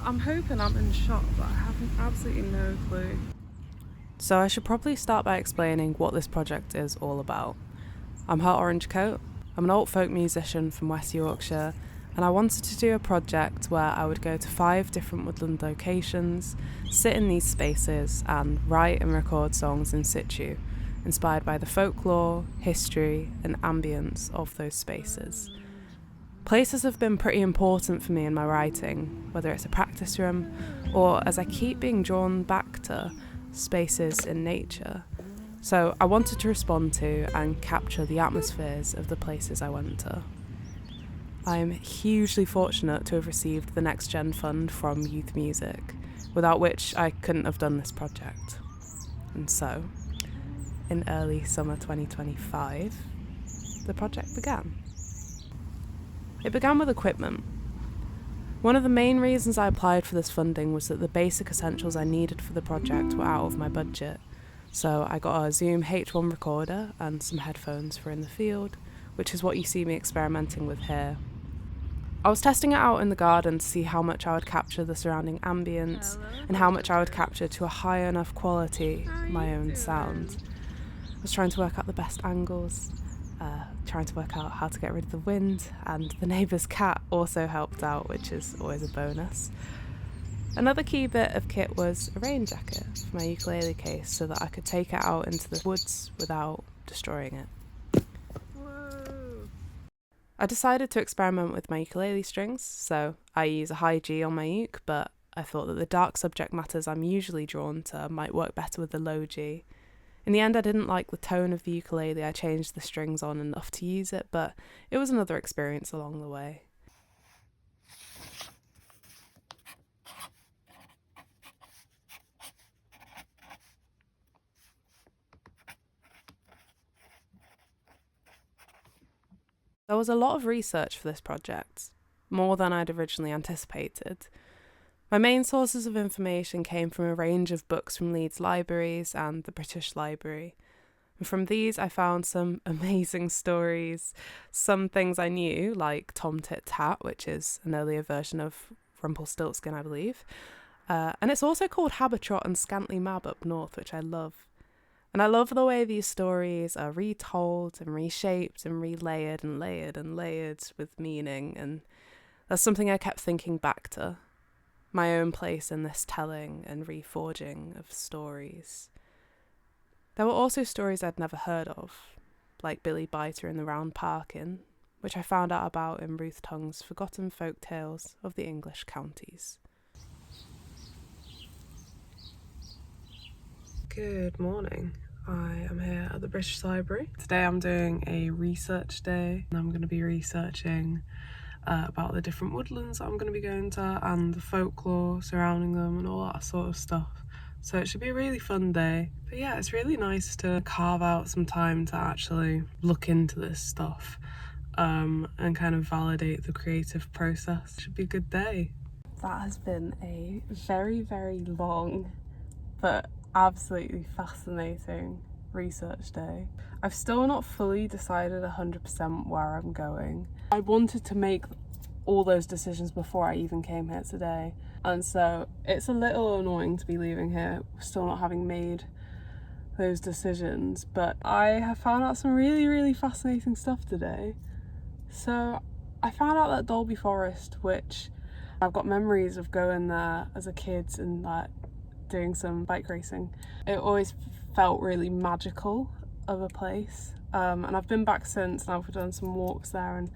I'm hoping I'm in shot, but I have absolutely no clue. So I should probably start by explaining what this project is all about. I'm HerOrangeCoat. I'm an alt folk musician from West Yorkshire, and I wanted to do a project where I would go to 5 different woodland locations, sit in these spaces and write and record songs in situ, inspired by the folklore, history and ambience of those spaces. Places have been pretty important for me in my writing, whether it's a practice room or as I keep being drawn back to spaces in nature. So I wanted to respond to and capture the atmospheres of the places I went to. I am hugely fortunate to have received the NextGen Fund from Youth Music, without which I couldn't have done this project. And so, in early summer 2025, the project began. It began with equipment. One of the main reasons I applied for this funding was that the basic essentials I needed for the project were out of my budget. So I got a Zoom H1 recorder and some headphones for in the field, which is what you see me experimenting with here. I was testing it out in the garden to see how much I would capture the surrounding ambience and how much I would capture to a high enough quality my own sound. I was trying to work out the best angles, trying to work out how to get rid of the wind, and the neighbour's cat also helped out, which is always a bonus. Another key bit of kit was a rain jacket for my ukulele case so that I could take it out into the woods without destroying it. Whoa. I decided to experiment with my ukulele strings, so I use a high G on my uke, but I thought that the dark subject matters I'm usually drawn to might work better with the low G. In the end, I didn't like the tone of the ukulele. I changed the strings on enough to use it, but it was another experience along the way. There was a lot of research for this project, more than I'd originally anticipated. My main sources of information came from a range of books from Leeds libraries and the British Library. And from these I found some amazing stories, some things I knew, like Tom Tit Tat, which is an earlier version of Rumpelstiltskin, I believe. And it's also called Habertrot and Scantly Mab up north, which I love. And I love the way these stories are retold and reshaped and relayered and layered and layered with meaning, and that's something I kept thinking back to. My own place in this telling and reforging of stories. There were also stories I'd never heard of, like Billy Biter in the Round Park Inn, which I found out about in Ruth Tongue's Forgotten Folk Tales of the English Counties. Good morning. I am here at the British Library. Today I'm doing a research day, and I'm going to be researching about the different woodlands that I'm going to be going to and the folklore surrounding them and all that sort of stuff. So it should be a really fun day. But yeah, it's really nice to carve out some time to actually look into this stuff and kind of validate the creative process. It should be a good day. That has been a very, very long but absolutely fascinating research day. I've still not fully decided 100% where I'm going. I wanted to make all those decisions before I even came here today, and so it's a little annoying to be leaving here still not having made those decisions, but I have found out some really, really fascinating stuff today. So I found out that Dolby Forest, which I've got memories of going there as a kid and like doing some bike racing. It always felt really magical of a place, and I've been back since and I've done some walks there, and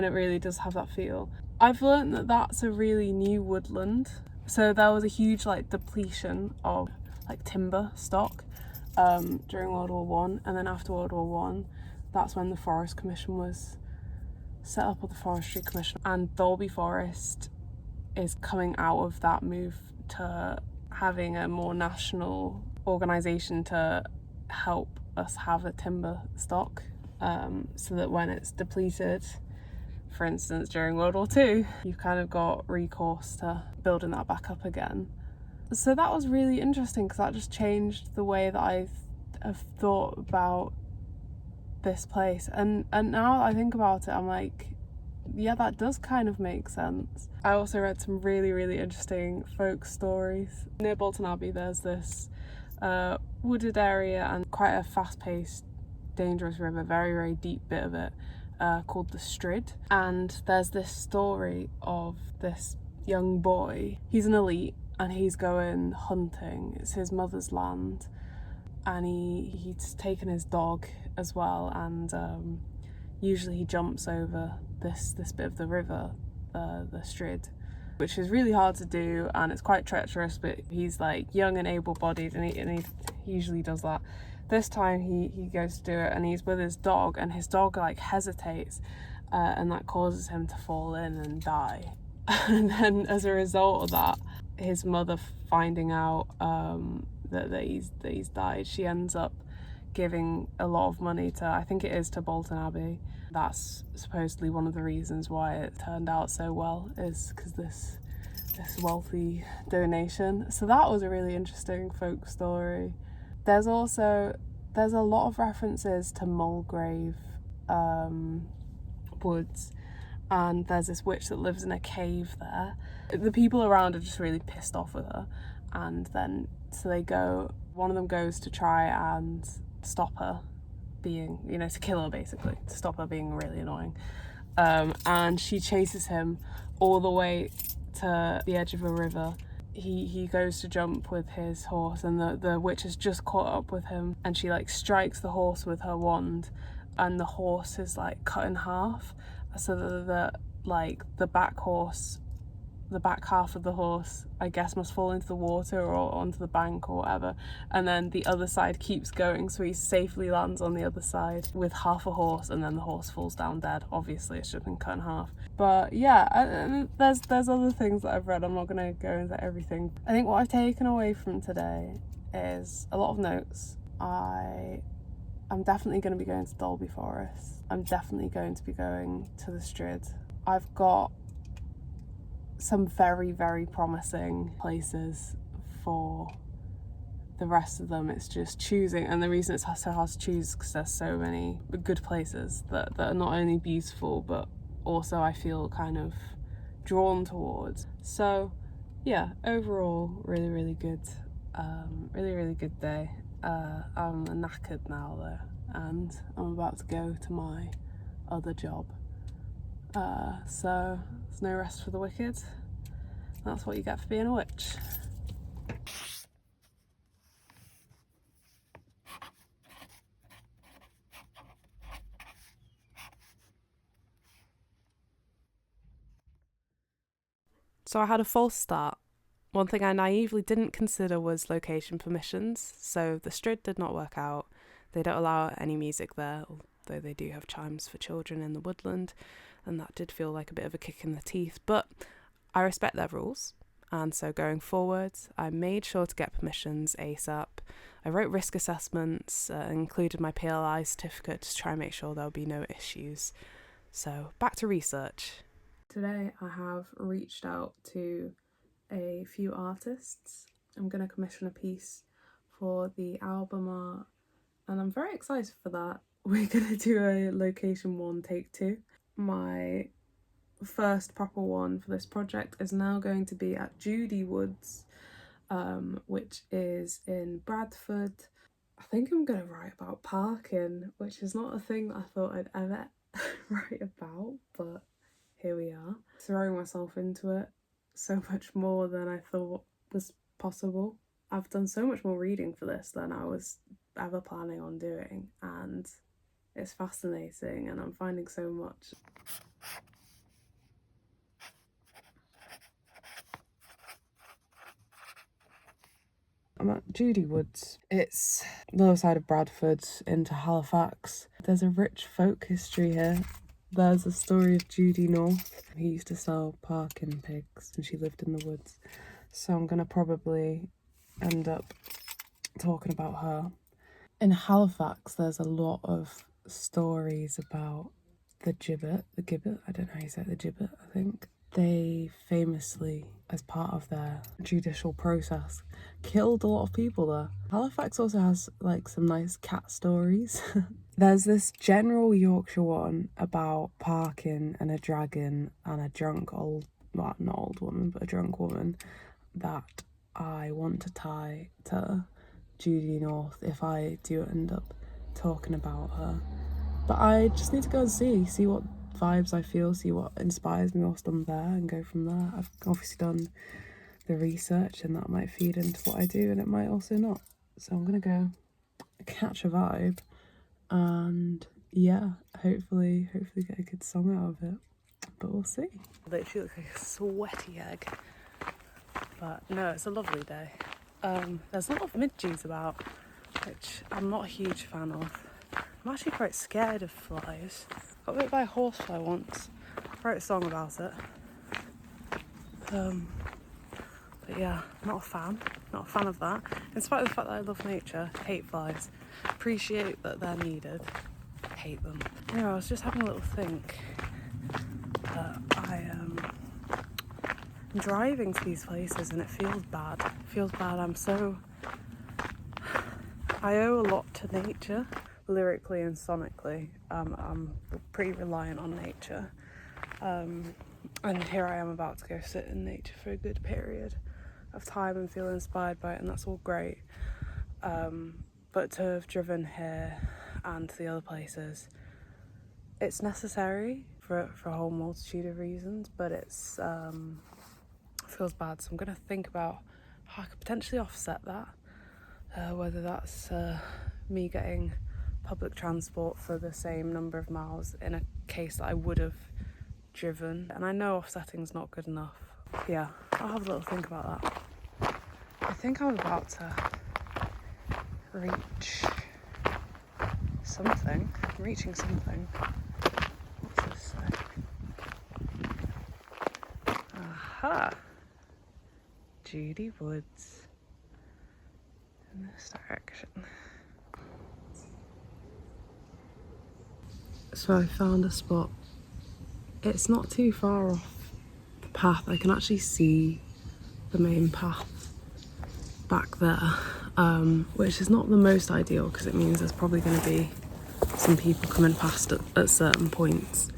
it really does have that feel. I've learned that that's a really new woodland, so there was a huge like depletion of like timber stock during World War One, and then after World War One, that's when the Forest Commission was set up, or the Forestry Commission, and Dolby Forest is coming out of that move to having a more national organisation to help us have a timber stock, so that when it's depleted, for instance during World War II, you've kind of got recourse to building that back up again. So that was really interesting because that just changed the way that I have thought about this place, and now that I think about it, I'm like, yeah, that does kind of make sense. I also read some really interesting folk stories. Near Bolton Abbey there's this wooded area and quite a fast-paced, dangerous river, very deep bit of it, called the Strid. And there's this story of this young boy. He's an elite and he's going hunting. It's his mother's land, and he's taken his dog as well, and usually he jumps over this bit of the river, the Strid, which is really hard to do and it's quite treacherous, but he's like young and able-bodied, and he usually does that. This time he goes to do it and he's with his dog, and his dog like hesitates, and that causes him to fall in and die. And then as a result of that, his mother finding out that he's died, she ends up giving a lot of money to, I think it is to Bolton Abbey. That's supposedly one of the reasons why it turned out so well, is because this wealthy donation. So that was a really interesting folk story. There's a lot of references to Mulgrave woods, and there's this witch that lives in a cave there. The people around are just really pissed off with her, and then one of them goes to try and stop her being, to kill her basically, to stop her being really annoying. And she chases him all the way to the edge of a river. He goes to jump with his horse, and the witch has just caught up with him, and she like strikes the horse with her wand, and the horse is like cut in half, so that the back half of the horse, I guess, must fall into the water or onto the bank or whatever, and then the other side keeps going, so he safely lands on the other side with half a horse, and then the horse falls down dead. Obviously it's just been cut in half. But yeah, there's other things that I've read. I'm not going to go into everything. I think what I've taken away from today is a lot of notes. I'm definitely going to be going to Dolby Forest. I'm definitely going to be going to the Strid. I've got some very promising places for the rest of them. It's just choosing, and the reason it's so hard to choose is because there's so many good places that are not only beautiful but also I feel kind of drawn towards. So yeah, overall really good, really good day. I'm knackered now though, and I'm about to go to my other job. So there's no rest for the wicked. That's what you get for being a witch. So I had a false start. One thing I naively didn't consider was location permissions. So the Strid did not work out. They don't allow any music there, although they do have chimes for children in the Woodland, and that did feel like a bit of a kick in the teeth. But I respect their rules, and so going forwards, I made sure to get permissions ASAP. I wrote risk assessments, included my PLI certificate to try and make sure there'll be no issues. So back to research. Today I have reached out to a few artists. I'm going to commission a piece for the album art, and I'm very excited for that. We're going to do a location 1 take 2. My first proper one for this project is now going to be at Judy Woods, which is in Bradford. I think I'm going to write about parking, which is not a thing that I thought I'd ever write about, but here we are, throwing myself into it so much more than I thought was possible. I've done so much more reading for this than I was ever planning on doing, and it's fascinating, and I'm finding so much. I'm at Judy Woods. It's the other side of Bradford into Halifax. There's a rich folk history here. There's a story of Judy North, who used to sell parking pigs, and she lived in the woods. So I'm gonna probably end up talking about her. In Halifax, there's a lot of stories about the gibbet, I don't know how you say it, the gibbet, I think. They famously, as part of their judicial process, killed a lot of people there. Halifax also has like some nice cat stories. There's this general Yorkshire one about parking and a dragon and a drunk old, well, not old woman, but a drunk woman that I want to tie to Judy North if I do end up talking about her. But I just need to go and see what vibes I feel, see what inspires me whilst I'm there, and go from there. I've obviously done the research, and that might feed into what I do, and it might also not. So I'm gonna go catch a vibe, and yeah, hopefully get a good song out of it. But we'll see. Literally looks like a sweaty egg. But no, it's a lovely day. There's a lot of midges about, which I'm not a huge fan of. I'm actually quite scared of flies. Got bit by a horsefly once. Wrote a song about it. But yeah, not a fan of that. In spite of the fact that I love nature, hate flies. Appreciate that they're needed, hate them. Anyway, I was just having a little think that I am driving to these places and it feels bad. I owe a lot to nature, lyrically and sonically. I'm pretty reliant on nature. And here I am about to go sit in nature for a good period of time and feel inspired by it, and that's all great. But to have driven here and to the other places, it's necessary for a whole multitude of reasons, but it's feels bad. So I'm going to think about how I could potentially offset that, whether that's me getting public transport for the same number of miles in a case that I would have driven. And I know offsetting's not good enough. Yeah, I'll have a little think about that. I think I'm about to reach something. I'm reaching something. What's this say? Aha! Judy Woods. In this direction. So I found a spot. It's not too far off the path. I can actually see the main path back there, which is not the most ideal because it means there's probably going to be some people coming past at certain points.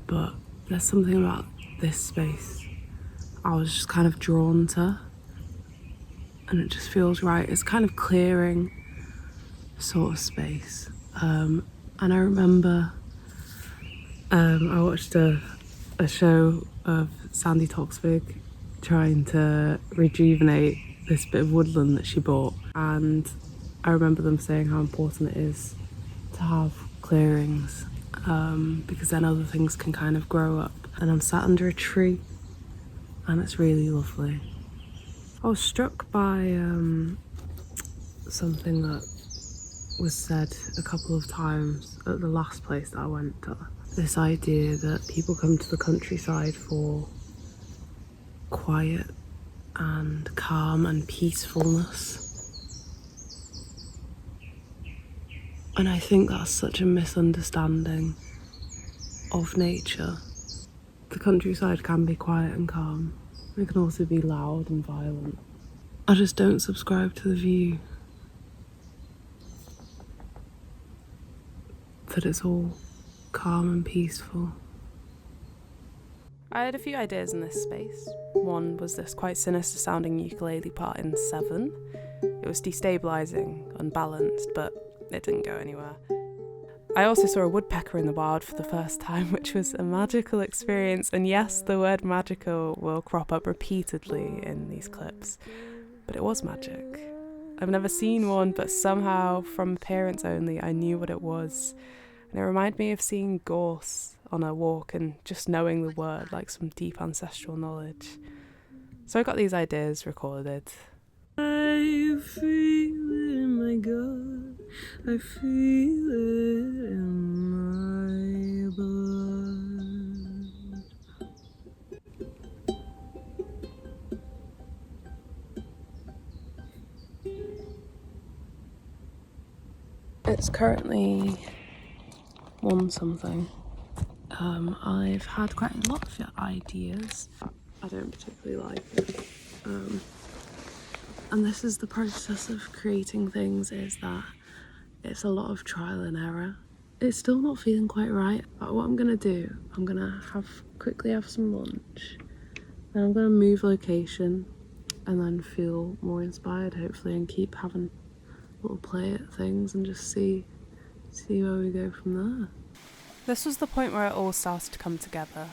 But there's something about this space I was just kind of drawn to, and it just feels right. It's kind of clearing sort of space. And I remember I watched a show of Sandy Toksvig trying to rejuvenate this bit of woodland that she bought, and I remember them saying how important it is to have clearings, because then other things can kind of grow up. And I'm sat under a tree and it's really lovely. I was struck by something that was said a couple of times at the last place that I went to. This idea that people come to the countryside for quiet and calm and peacefulness. And I think that's such a misunderstanding of nature. The countryside can be quiet and calm. It can also be loud and violent. I just don't subscribe to the view that it's all calm and peaceful. I had a few ideas in this space. One was this quite sinister sounding ukulele part in 7. It was destabilising, unbalanced, but it didn't go anywhere. I also saw a woodpecker in the wild for the first time, which was a magical experience, and yes, the word magical will crop up repeatedly in these clips, but it was magic. I've never seen one, but somehow, from appearance only, I knew what it was, and it reminded me of seeing gorse on a walk and just knowing the word, like some deep ancestral knowledge. So I got these ideas recorded. I feel it in my gut, I feel it in my blood. It's currently 1 something. I've had quite a lot of ideas. I don't particularly like it. And this is the process of creating things, is that it's a lot of trial and error. it's still not feeling quite right. But what I'm gonna do, I'm gonna quickly have some lunch, then I'm gonna move location and then feel more inspired hopefully, and keep having a little play at things and just see where we go from there. This was the point where it all started to come together.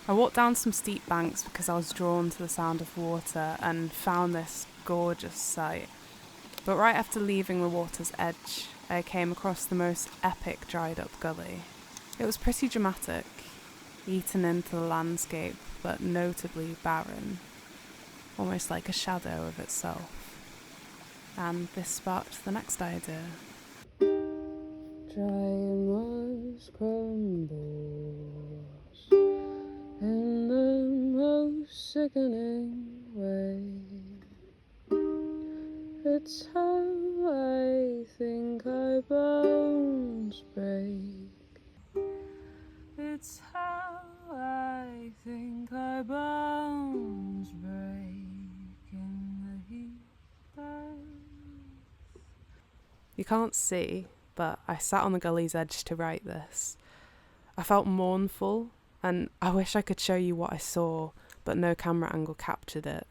I walked down some steep banks because I was drawn to the sound of water and found this gorgeous sight. But right after leaving the water's edge, I came across the most epic dried up gully. It was pretty dramatic, eaten into the landscape, but notably barren, almost like a shadow of itself. And this sparked the next idea. Dry moss crumbles in the most sickening way. It's how I think our bones break. It's how I think our bones break in the heat death. You can't see, but I sat on the gully's edge to write this. I felt mournful, and I wish I could show you what I saw, but no camera angle captured it.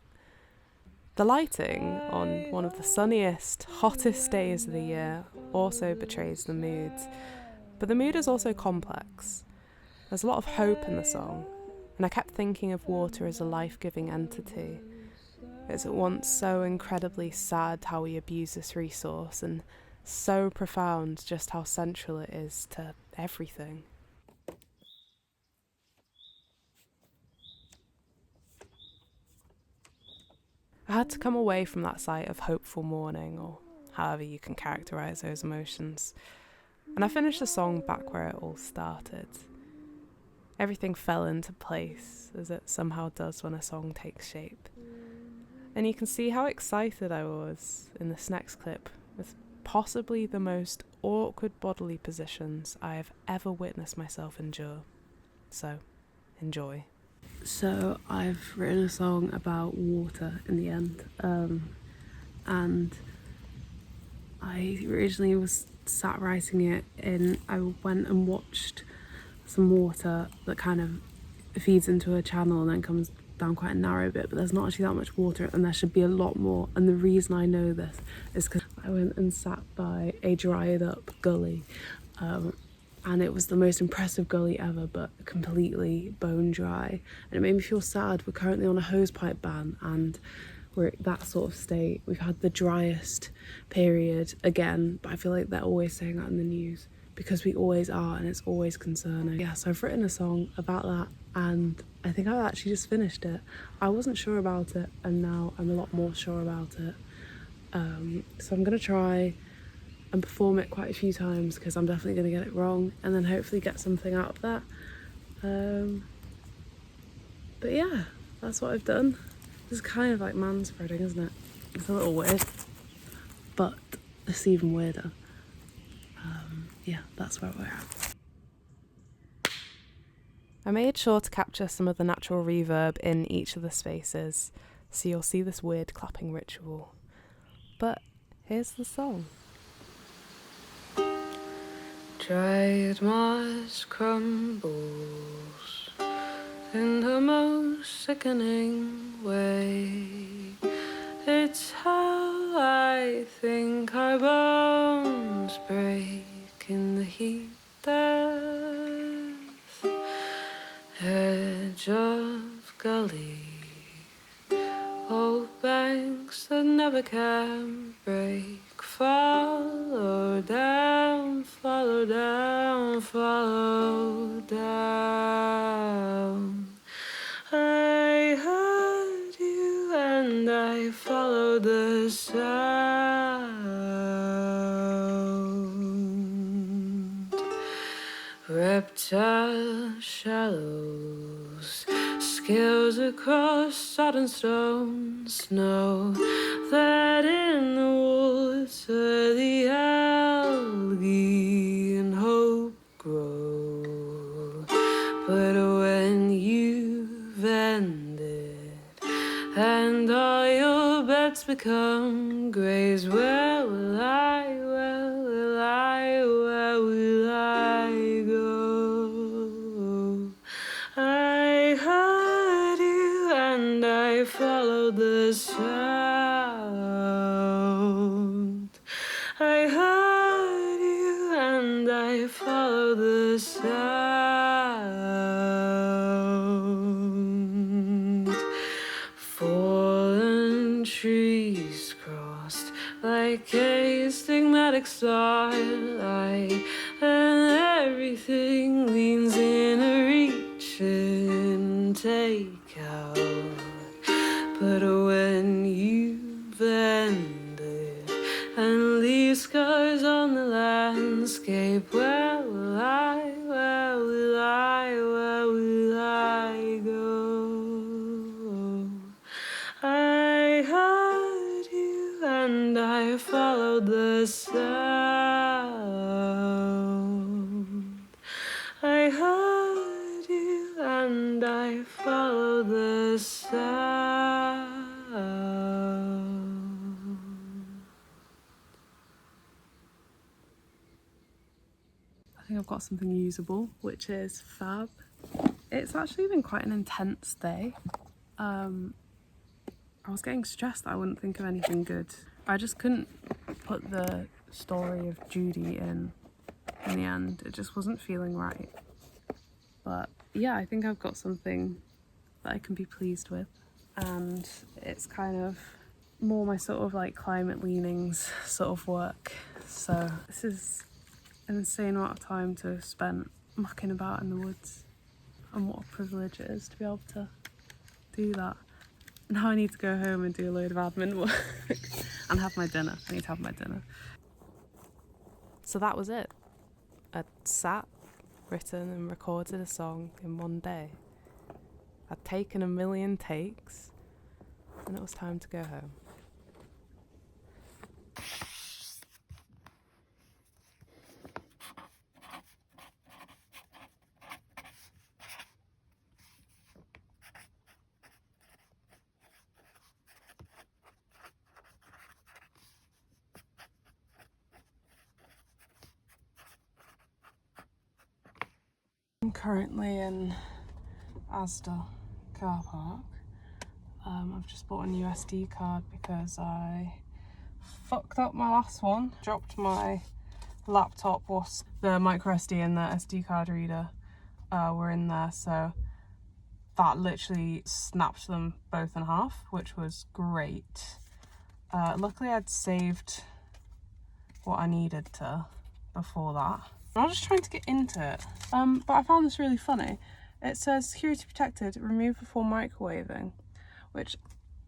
The lighting on one of the sunniest, hottest days of the year also betrays the mood, but the mood is also complex. There's a lot of hope in the song, and I kept thinking of water as a life-giving entity. It's at once so incredibly sad how we abuse this resource, and so profound just how central it is to everything. I had to come away from that sight of hopeful mourning, or however you can characterise those emotions, and I finished the song back where it all started. Everything fell into place, as it somehow does when a song takes shape. And you can see how excited I was in this next clip, with possibly the most awkward bodily positions I have ever witnessed myself endure. So, enjoy. So I've written a song about water in the end, and I originally was sat writing it I went and watched some water that kind of feeds into a channel and then comes down quite a narrow bit, but there's not actually that much water and there should be a lot more. And the reason I know this is because I went and sat by a dried up gully, and it was the most impressive gully ever, but completely bone dry, and it made me feel sad. We're currently on a hosepipe ban and we're at that sort of state. We've had the driest period again, but I feel like they're always saying that in the news because we always are, and it's always concerning. Yeah, so I've written a song about that, and I think I've actually just finished it. I wasn't sure about it, and now I'm a lot more sure about it. So I'm gonna try and perform it quite a few times because I'm definitely going to get it wrong, and then hopefully get something out of that. But yeah, that's what I've done. This is kind of like manspreading, isn't it? It's a little weird, but it's even weirder. Yeah, that's where we're at. I made sure to capture some of the natural reverb in each of the spaces, so you'll see this weird clapping ritual. But here's the song. Dried moss crumbles in the most sickening way. It's how I think our bones break in the heat death. Edge of gully, old banks that never can break. Follow down, follow down, follow down. I heard you and I followed the sound. Reptile shallows, scales across sodden stone, snow that in the water the algae and hope grow. But when you've ended and all your beds become graves, where will I, where will I, where will I? the sound. I heard you and I followed the sound. Fallen trees crossed like a stigmatic starlight, and everything leans in a reach and take out. But when you've ended and leave scars on the landscape, where will I, where will I, where will I go? I heard you and I followed the sound. I heard you and I followed the sound. I think I've got something usable, which is fab. It's actually been quite an intense day. I was getting stressed that I wouldn't think of anything good. I just couldn't put the story of Judy in the end. It just wasn't feeling right. But yeah, I think I've got something that I can be pleased with. And it's kind of more my sort of like climate leanings sort of work. So this is an insane amount of time to have spent mucking about in the woods. And what a privilege it is to be able to do that. Now I need to go home and do a load of admin work and have my dinner. I need to have my dinner. So that was it. I'd sat, written and recorded a song in one day. I'd taken a million takes and it was time to go home. I'm currently in Asda car park. I've just bought a new SD card because I fucked up my last one. Dropped my laptop, was the micro SD and the SD card reader were in there, so that literally snapped them both in half, which was great. Luckily I'd saved what I needed to before that. I was just trying to get into it, but I found this really funny. It says security protected, remove before microwaving, which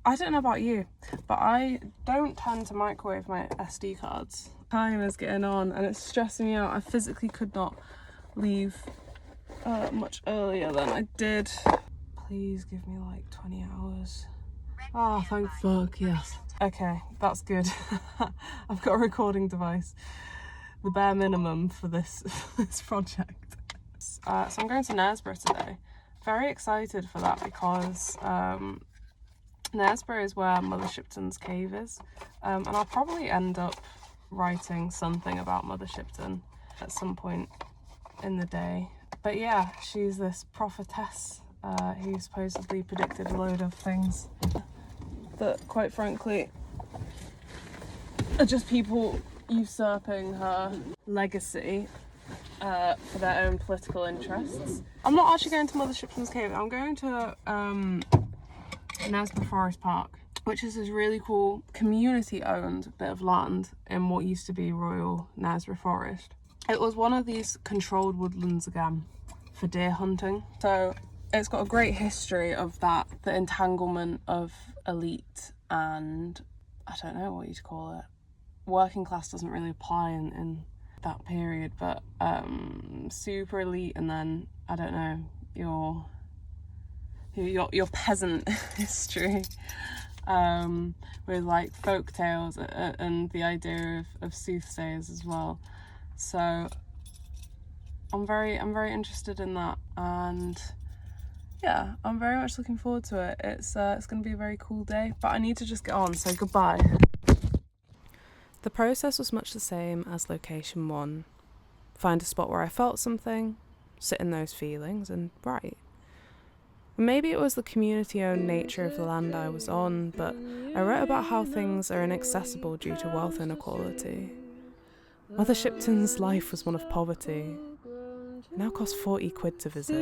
I don't know about you, but I don't tend to microwave my SD cards. Time is getting on and it's stressing me out. I physically could not leave much earlier than I did. Please give me like 20 hours. Oh, thank fuck, yes. Okay, that's good. I've got a recording device. The bare minimum for this project. So I'm going to Knaresborough today. Very excited for that because Knaresborough is where Mother Shipton's cave is, and I'll probably end up writing something about Mother Shipton at some point in the day. But yeah, she's this prophetess who supposedly predicted a load of things that, quite frankly, are just people usurping her legacy for their own political interests. I'm not actually going to Mother Shipton's cave. I'm going to Knaresborough Forest Park, which is this really cool community-owned bit of land in what used to be Royal Knaresborough Forest. It was one of these controlled woodlands again for deer hunting. So it's got a great history of that, the entanglement of elite and, I don't know what you'd call it. Working class doesn't really apply in that period, but super elite, and then, I don't know, your peasant history with like folk tales and the idea of soothsayers as well. So I'm very interested in that, and yeah, I'm very much looking forward to it. It's going to be a very cool day, but I need to just get on, so goodbye. The process was much the same as location 1. Find a spot where I felt something, sit in those feelings and write. Maybe it was the community-owned nature of the land I was on, but I wrote about how things are inaccessible due to wealth inequality. Mother Shipton's life was one of poverty. It now costs 40 quid to visit.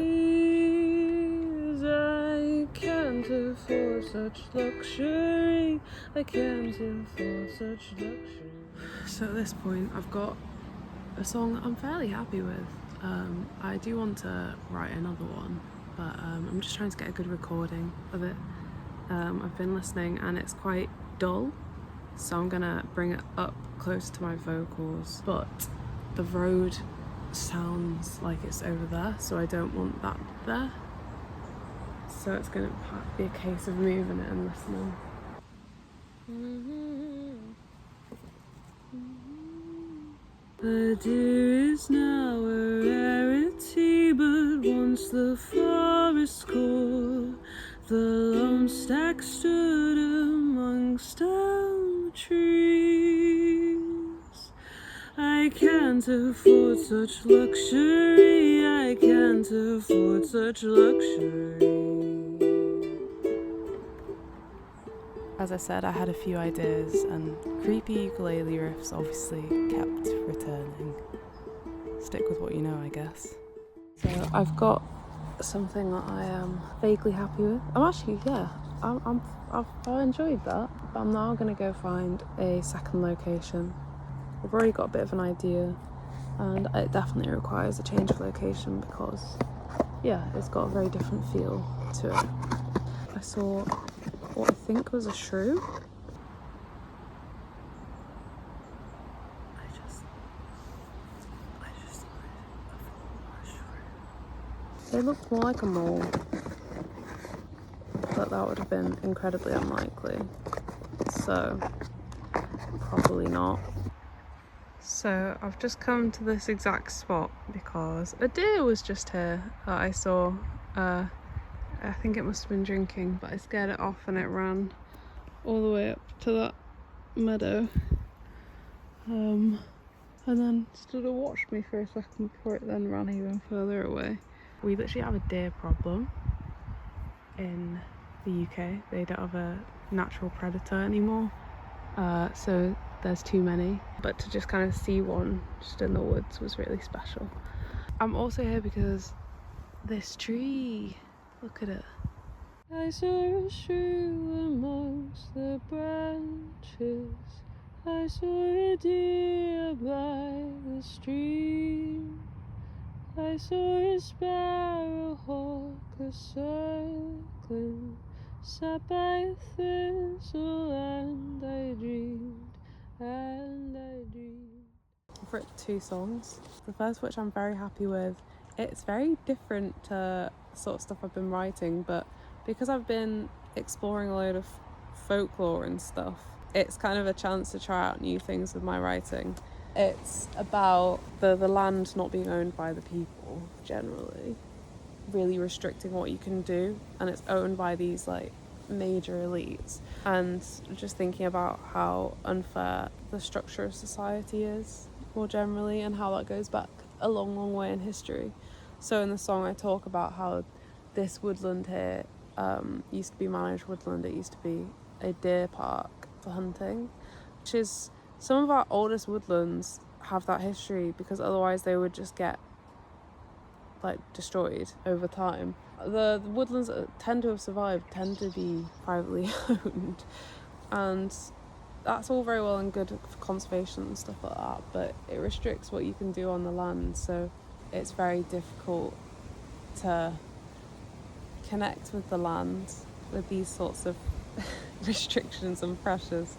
I can't afford such luxury. I can't afford such luxury. So at this point, I've got a song that I'm fairly happy with. I do want to write another one, but I'm just trying to get a good recording of it. I've been listening and it's quite dull, so I'm gonna bring it up close to my vocals, but the road sounds like it's over there, so I don't want that there. So it's gonna be a case of moving it and listening. The deer is now a rarity, but once the forest core, the lone stack stood amongst elm trees. I can't afford such luxury, I can't afford such luxury. As I said, I had a few ideas, and creepy ukulele riffs obviously kept returning. Stick with what you know, I guess. So I've got something that I am vaguely happy with. I've enjoyed that, but I'm now going to go find a second location. I've already got a bit of an idea, and it definitely requires a change of location because, yeah, it's got a very different feel to it. I saw what I think was a shrew. I just They looked more like a mole, but that would have been incredibly unlikely, so probably not. So I've just come to this exact spot because a deer was just here that I saw. I think it must have been drinking, but I scared it off and it ran all the way up to that meadow, and then stood and watched me for a second before it then ran even further away. We literally have a deer problem in the UK. They don't have a natural predator anymore, so there's too many. But to just kind of see one just in the woods was really special. I'm also here because this tree, look at it. I saw a shrew amongst the branches. I saw a deer by the stream. I saw a sparrowhawk a-circling, sat by a thistle, and I dreamed, and I dreamed. I've written 2 songs. The first, which I'm very happy with, it's very different to the sort of stuff I've been writing, but because I've been exploring a load of folklore and stuff, it's kind of a chance to try out new things with my writing. It's about the land not being owned by the people, generally, really restricting what you can do, and it's owned by these like major elites, and just thinking about how unfair the structure of society is more generally, and how that goes back a long way in history. So in the song I talk about how this woodland here used to be managed woodland. It used to be a deer park for hunting, which is, some of our oldest woodlands have that history because otherwise they would just get like destroyed over time. The woodlands that tend to have survived tend to be privately owned, and that's all very well and good for conservation and stuff like that, but it restricts what you can do on the land, so it's very difficult to connect with the land with these sorts of restrictions and pressures.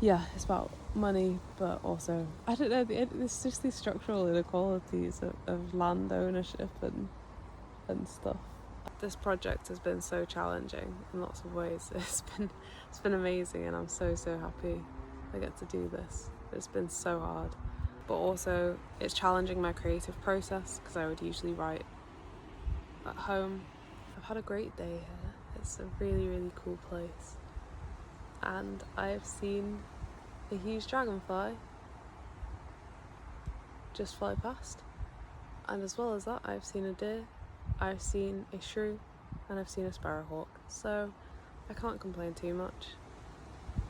Yeah, it's about money, but also, I don't know, it's just these structural inequalities of land ownership and stuff. This project has been so challenging in lots of ways. It's been amazing, and I'm so happy I get to do this. It's been so hard, but also it's challenging my creative process because I would usually write at home. I've had a great day here. It's a really cool place, and I've seen a huge dragonfly just fly past, and as well as that, I've seen a deer, I've seen a shrew, and I've seen a sparrowhawk, so I can't complain too much.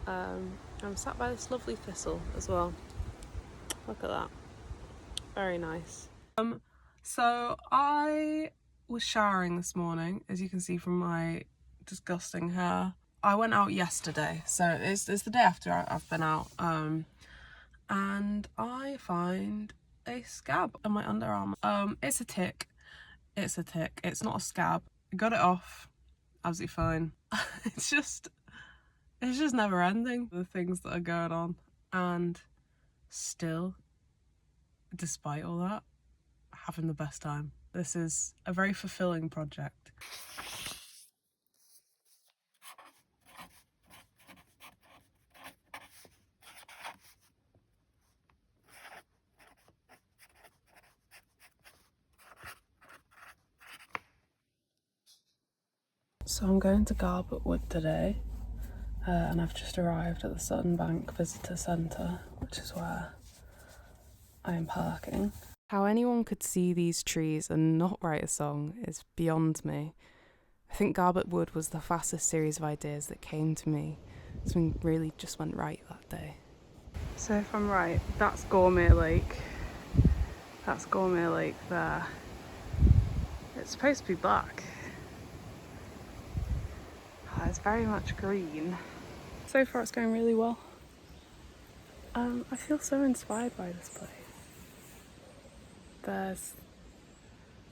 I'm sat by this lovely thistle as well. Look at that. Very nice. So I was showering this morning, as you can see from my disgusting hair. I went out yesterday, so it's the day after I've been out, and I find a scab on my underarm. It's a tick. It's a tick. It's not a scab. I got it off. Absolutely fine. It's just never ending, the things that are going on, and still, despite all that, having the best time. This is a very fulfilling project. So I'm going to Garbett Wood today, and I've just arrived at the Sutton Bank Visitor Centre, which is where I am parking. How anyone could see these trees and not write a song is beyond me. I think Garbett Wood was the fastest series of ideas that came to me. Something really just went right that day. So if I'm right, that's Gourmet Lake. That's Gourmet Lake there. It's supposed to be black. It's very much green. So far it's going really well. I feel so inspired by this place. There's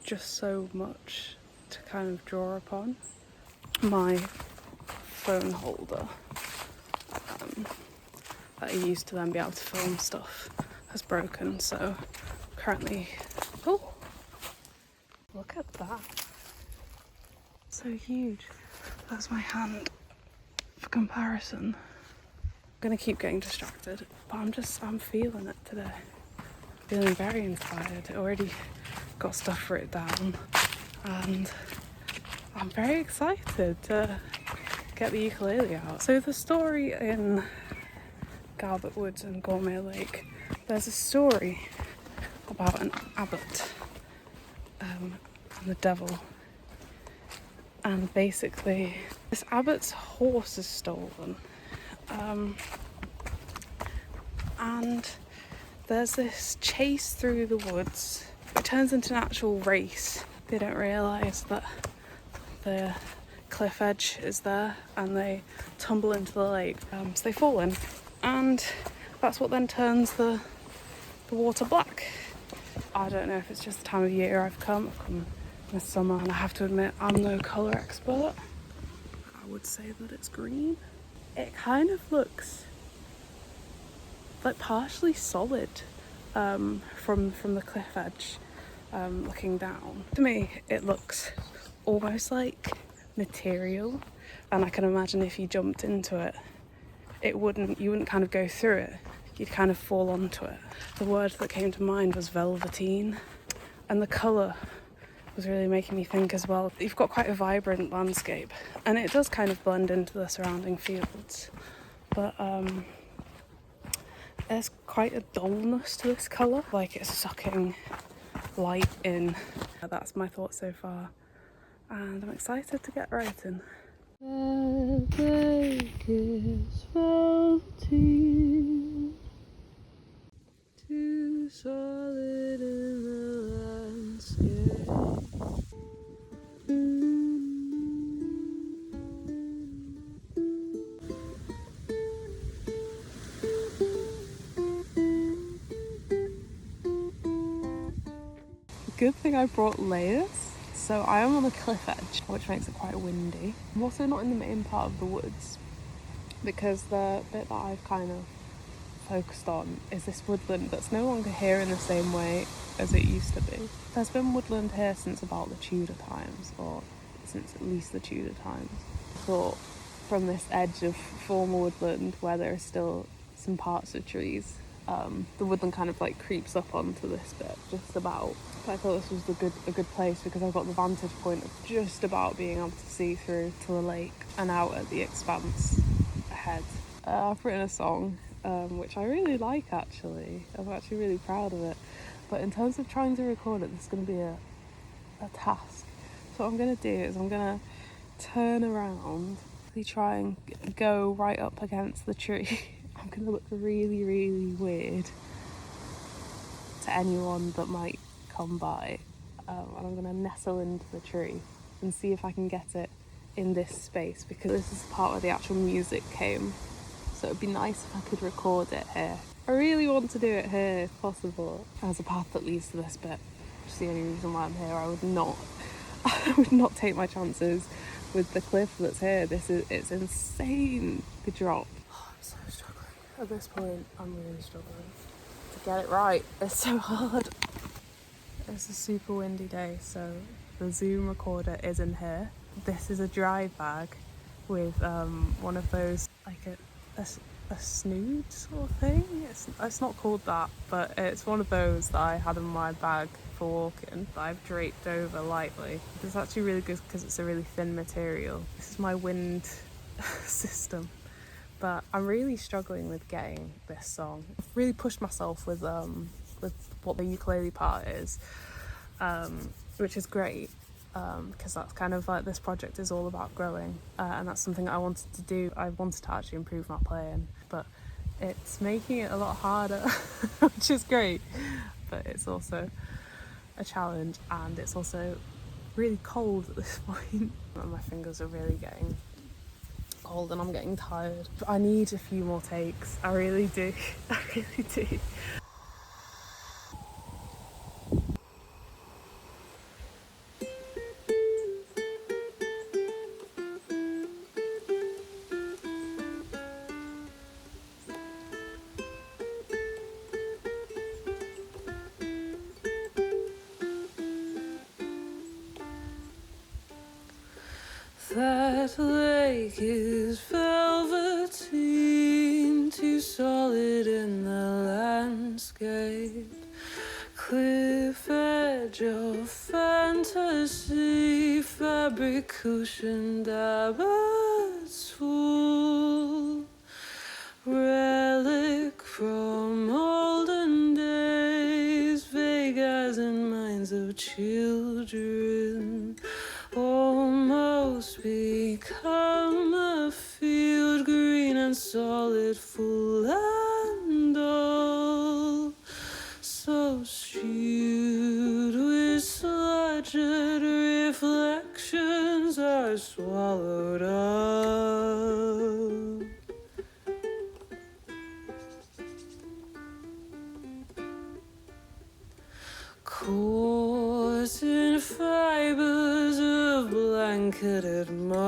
just so much to kind of draw upon. My phone holder that I used to then be able to film stuff has broken, so currently... Oh! Look at that. So huge. That's my hand for comparison. I'm gonna keep getting distracted, but I'm feeling it today. Feeling very inspired. Already got stuff written down, and I'm very excited to get the ukulele out. So the story in Garbett Woods and Gourmet Lake, there's a story about an abbot and the devil. And basically, this abbot's horse is stolen. And there's this chase through the woods. It turns into an actual race. They don't realise that the cliff edge is there, and they tumble into the lake. So they fall in. And that's what then turns the water black. I don't know if it's just the time of year I've come in the summer, and I have to admit I'm no colour expert. I would say that it's green. It kind of looks like partially solid from the cliff edge, looking down. To me it looks almost like material, and I can imagine if you jumped into it, you wouldn't kind of go through it, you'd kind of fall onto it. The word that came to mind was velveteen, and the colour was really making me think as well. You've got quite a vibrant landscape, and it does kind of blend into the surrounding fields, but there's quite a dullness to this colour, like it's sucking light in. That's my thought so far, and I'm excited to get writing. Too solid in the landscape. Good thing I brought layers. So I am on a cliff edge, which makes it quite windy. I'm also not in the main part of the woods, because the bit that I've kind of focused on is this woodland that's no longer here in the same way as it used to be. There's been woodland here since about the Tudor times, or since at least the Tudor times. So from this edge of former woodland, where there are still some parts of trees, the woodland kind of like creeps up onto this bit just about. But I thought this was a good place because I've got the vantage point of just about being able to see through to the lake and out at the expanse ahead. I've written a song which I really like actually. I'm actually really proud of it. But in terms of trying to record it, this is going to be a task. So what I'm going to do is I'm going to turn around, try and go right up against the tree. I'm going to look really, really weird to anyone that might come by. And I'm going to nestle into the tree and see if I can get it in this space, because this is the part where the actual music came. So it'd be nice if I could record it here. I really want to do it here if possible. There's a path that leads to this bit, which is the only reason why I'm here. I would not take my chances with the cliff that's here. It's insane, the drop. Oh, I'm so struggling. At this point, I'm really struggling to get it right. It's so hard. It's a super windy day, so the Zoom recorder is in here. This is a dry bag with one of those, like a snood sort of thing. It's not called that, but it's one of those that I had in my bag for walking that I've draped over lightly. It's actually really good because it's a really thin material. This is my wind system, but I'm really struggling with getting this song. I've really pushed myself with what the ukulele part is, which is great. Because that's kind of like this project is all about growing, and that's something I wanted to do. I wanted to actually improve my playing, but it's making it a lot harder, which is great, but it's also a challenge, and it's also really cold at this point. And my fingers are really getting cold and I'm getting tired. But I need a few more takes. I really do. I really do. That lake is velveteen, too solid in the landscape. Cliff edge of fantasy, fabric cushioned abbots full. Relic from olden days, vague as in minds of children. Almost become a field, green and solid, full and all. So stewed with sludged reflections are swallowed up. Caught in fibers of blanketed muck.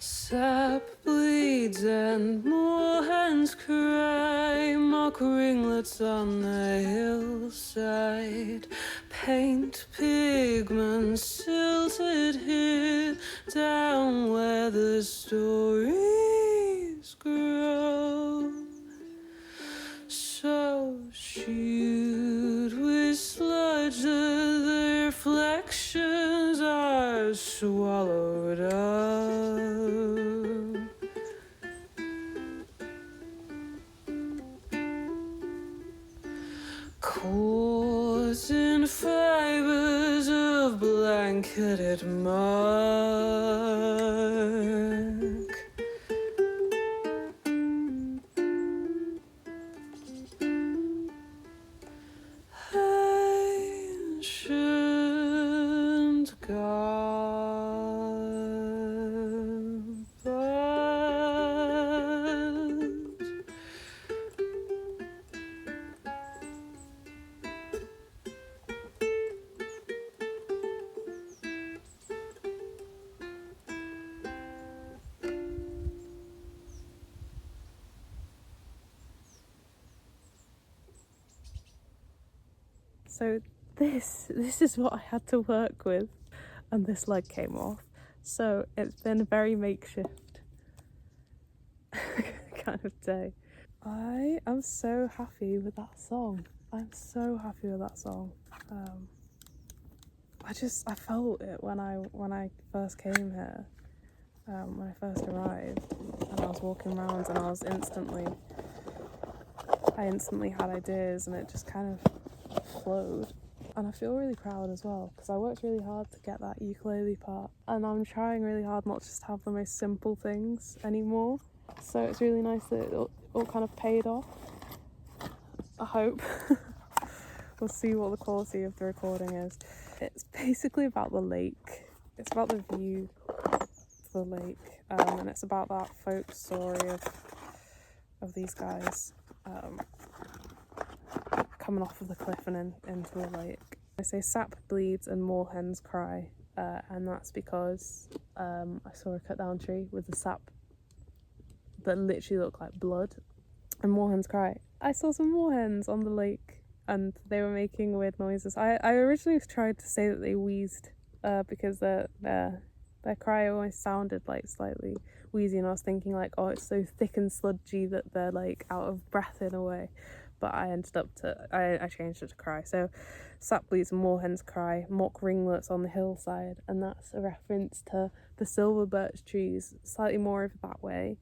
Sap bleeds and moorhens cry, mock ringlets on the hillside. Paint pigments silted here, down where the stories grow. So shoot with sludge that the reflections are swallowed up. Caught in fibers of blanketed muck. Ancient So this is what I had to work with, and this leg came off. So it's been a very makeshift kind of day. I am so happy with that song. I'm so happy with that song. I felt it when I first came here, when I first arrived, and I was walking around, and I instantly had ideas, and it just kind of flowed. And I feel really proud as well, because I worked really hard to get that ukulele part, and I'm trying really hard not just to have the most simple things anymore. So it's really nice that it all kind of paid off, I hope. We'll see what the quality of the recording is. It's basically about the lake. It's about the view to the lake, and it's about that folk story of these guys coming off of the cliff and into the lake. I say sap bleeds and moorhens cry, and that's because I saw a cut down tree with the sap that literally looked like blood, and moorhens cry. I saw some moorhens on the lake, and they were making weird noises. I originally tried to say that they wheezed, because their cry always sounded like slightly wheezy, and I was thinking like, oh, it's so thick and sludgy that they're like out of breath in a way. But I changed it to cry. So sap bleeds and moorhens cry, mock ringlets on the hillside, and that's a reference to the silver birch trees, slightly more over that way,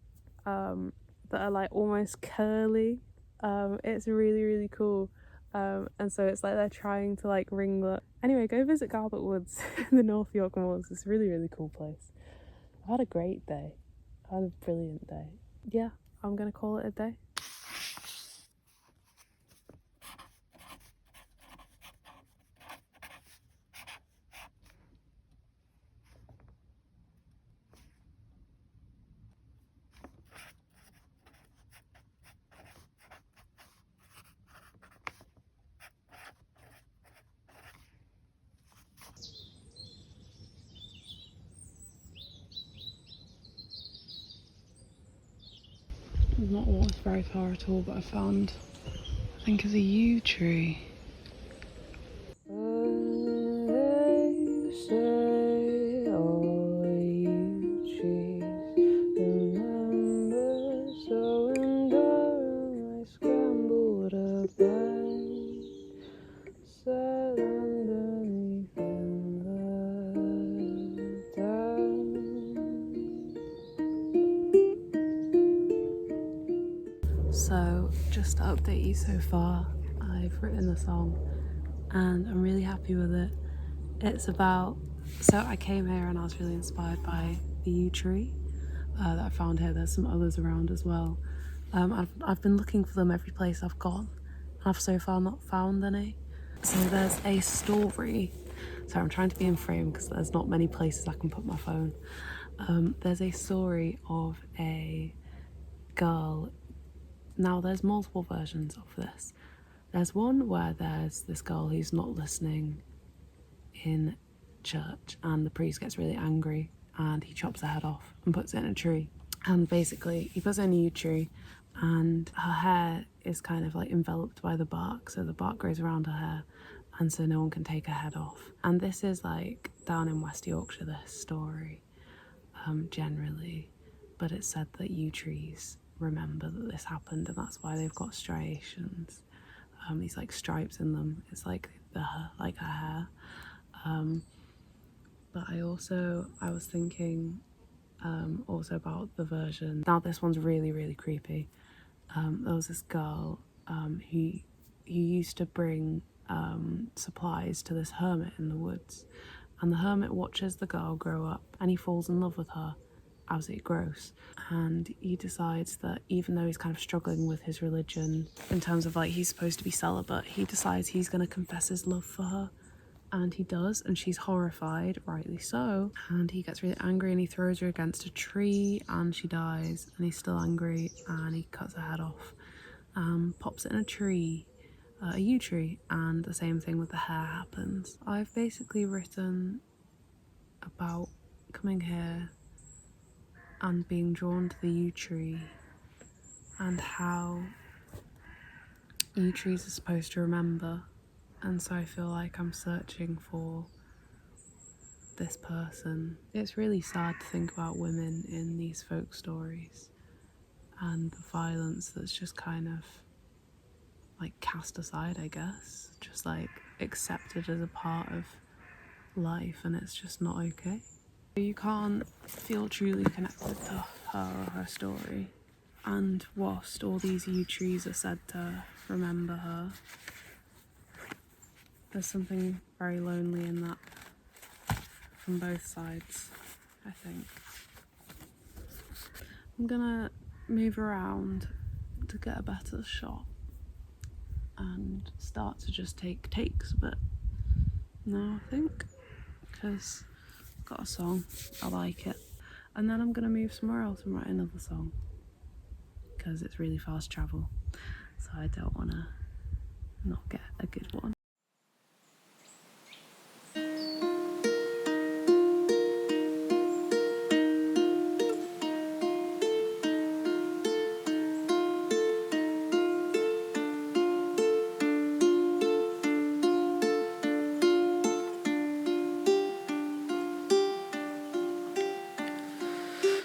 that are like almost curly. It's really, really cool. And so it's like they're trying to like ringlet. Anyway, go visit Garbett Woods in the North York Moors. It's a really, really cool place. I've had a great day. I had a brilliant day. Yeah, I'm gonna call it a day. I've not walked very far at all, but I found, I think it's a yew tree. So, just to update you so far, I've written the song and I'm really happy with it. It's about, so I came here and I was really inspired by the yew tree that I found here. There's some others around as well. I've been looking for them every place I've gone, and I've so far not found any. So there's a story, so I'm trying to be in frame because there's not many places I can put my phone. There's a story of a girl. Now there's multiple versions of this. There's one where there's this girl who's not listening in church, and the priest gets really angry and he chops her head off and puts it in a tree. And basically he puts it in a yew tree, and her hair is kind of like enveloped by the bark, so the bark grows around her hair, and so no one can take her head off. And this is like down in West Yorkshire, this story, generally, but it's said that yew trees remember that this happened, and that's why they've got striations, these like stripes in them. It's like her hair. But I was thinking also about the version. Now this one's really, really creepy. There was this girl who used to bring supplies to this hermit in the woods, and the hermit watches the girl grow up and he falls in love with her as it grows, and he decides that even though he's kind of struggling with his religion in terms of like he's supposed to be celibate, he decides he's going to confess his love for her. And he does, and she's horrified, rightly so, and he gets really angry and he throws her against a tree and she dies, and he's still angry and he cuts her head off, pops it in a tree, a yew tree, and the same thing with the hair happens. I've basically written about coming here and being drawn to the yew tree and how yew trees are supposed to remember, and so I feel like I'm searching for this person. It's really sad to think about women in these folk stories and the violence that's just kind of like cast aside, I guess, just like accepted as a part of life, and it's just not okay. You can't feel truly connected to her or her story, and whilst all these yew trees are said to remember her, there's something very lonely in that from both sides, I think. I'm gonna move around to get a better shot and start to just take takes a bit now, I think, because I've got a song, I like it, and then I'm gonna move somewhere else and write another song because it's really fast travel, so I don't want to not get a good one.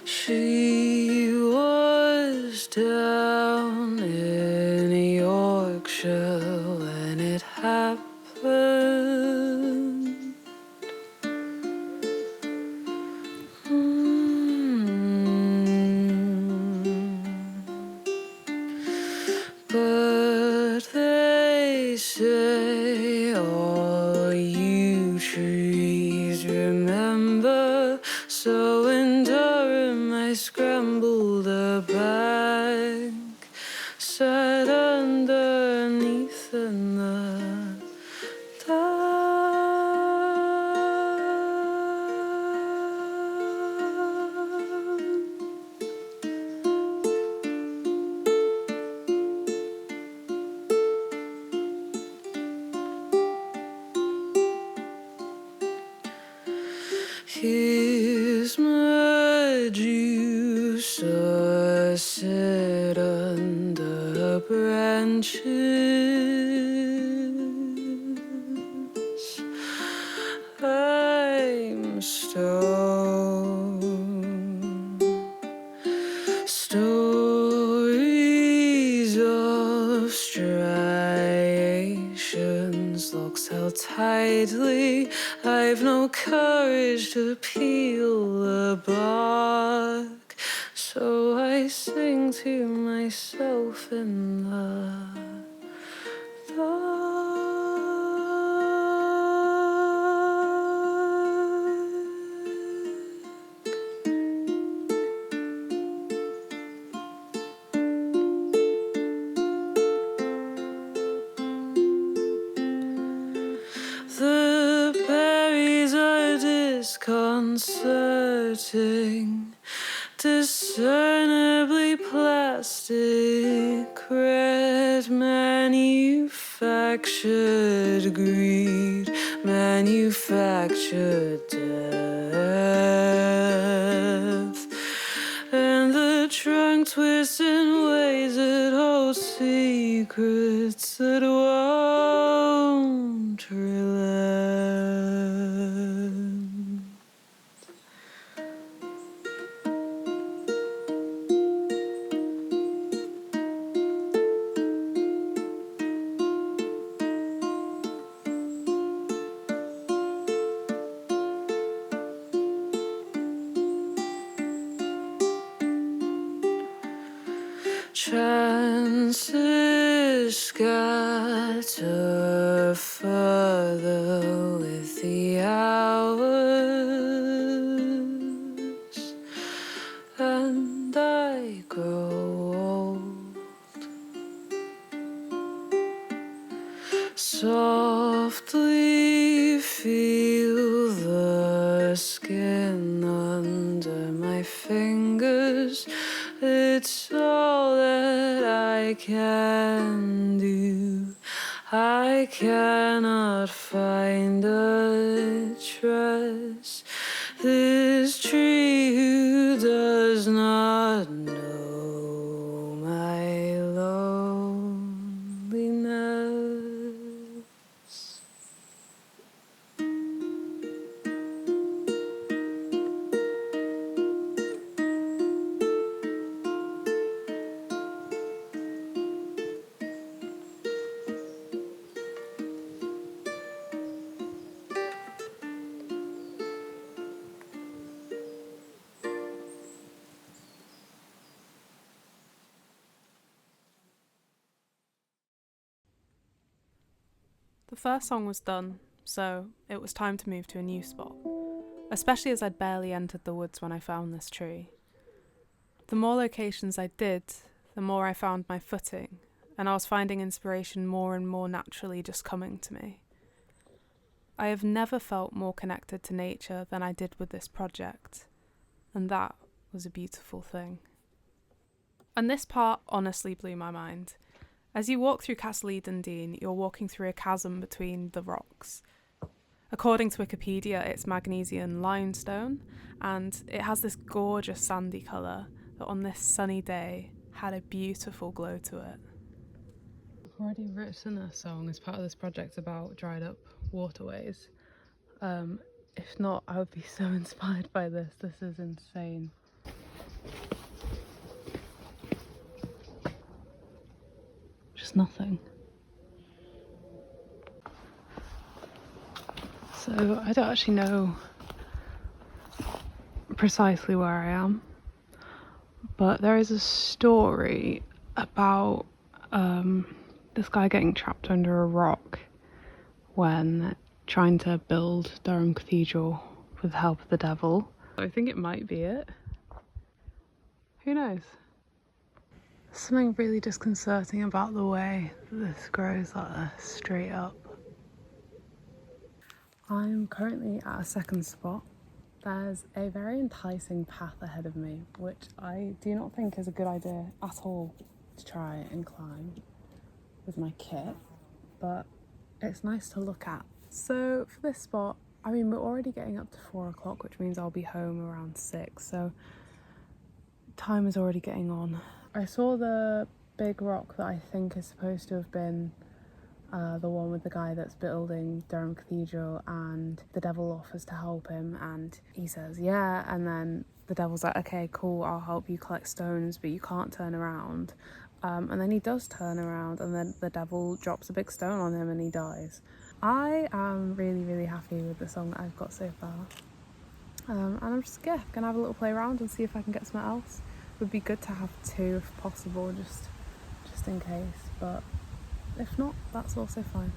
She was down in Yorkshire when it happened. But they say all you trees remember, so in Durham I scrambled a bank, sat underneath in the dark. Here's my juice, I sit under branches. I'm stoned. Stories of striations, locks held tightly. I've no courage to peel the bark, so I sing to myself in the dark. The berries are disconcerting, discernibly plastic, red, manufactured greed, manufactured death, and the trunk twists in ways that hold secrets that won't relent. Chances scatter further with the hours, and I grow old. Softly feel the skin under my fingers. It's all that I can do. I cannot find a trace. This tree who does not know my loneliness. The first song was done, so it was time to move to a new spot, especially as I'd barely entered the woods when I found this tree. The more locations I did, the more I found my footing, and I was finding inspiration more and more naturally just coming to me. I have never felt more connected to nature than I did with this project, and that was a beautiful thing. And this part honestly blew my mind. As you walk through Castle Dundee, you're walking through a chasm between the rocks. According to Wikipedia, it's magnesian limestone, and it has this gorgeous sandy colour that on this sunny day had a beautiful glow to it. I've already written a song as part of this project about dried up waterways. If not, I would be so inspired by this. This is insane. Just nothing. So I don't actually know precisely where I am, but there is a story about this guy getting trapped under a rock when trying to build Durham Cathedral with the help of the devil. I think it might be it. Who knows? Something really disconcerting about the way this grows like this, straight up. I'm currently at a second spot. There's a very enticing path ahead of me, which I do not think is a good idea at all to try and climb with my kit, but it's nice to look at. So for this spot, I mean, we're already getting up to 4 o'clock, which means I'll be home around 6, so time is already getting on. I saw the big rock that I think is supposed to have been the one with the guy that's building Durham Cathedral, and the devil offers to help him, and he says yeah, and then the devil's like, okay, cool, I'll help you collect stones, but you can't turn around. And then he does turn around, and then the devil drops a big stone on him and he dies. I am really, really happy with the song that I've got so far. And I'm just gonna have a little play around and see if I can get something else. It would be good to have 2 if possible, just in case, but if not, that's also fine.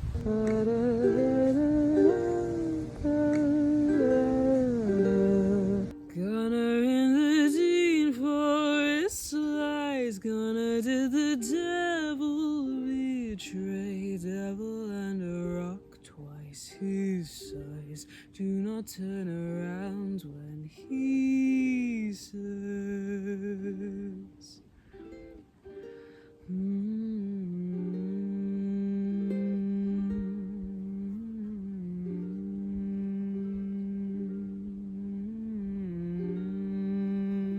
Gonna in the Dean Forest lies, gonna did the devil betray, devil and a rock twice his size, do not turn around when he says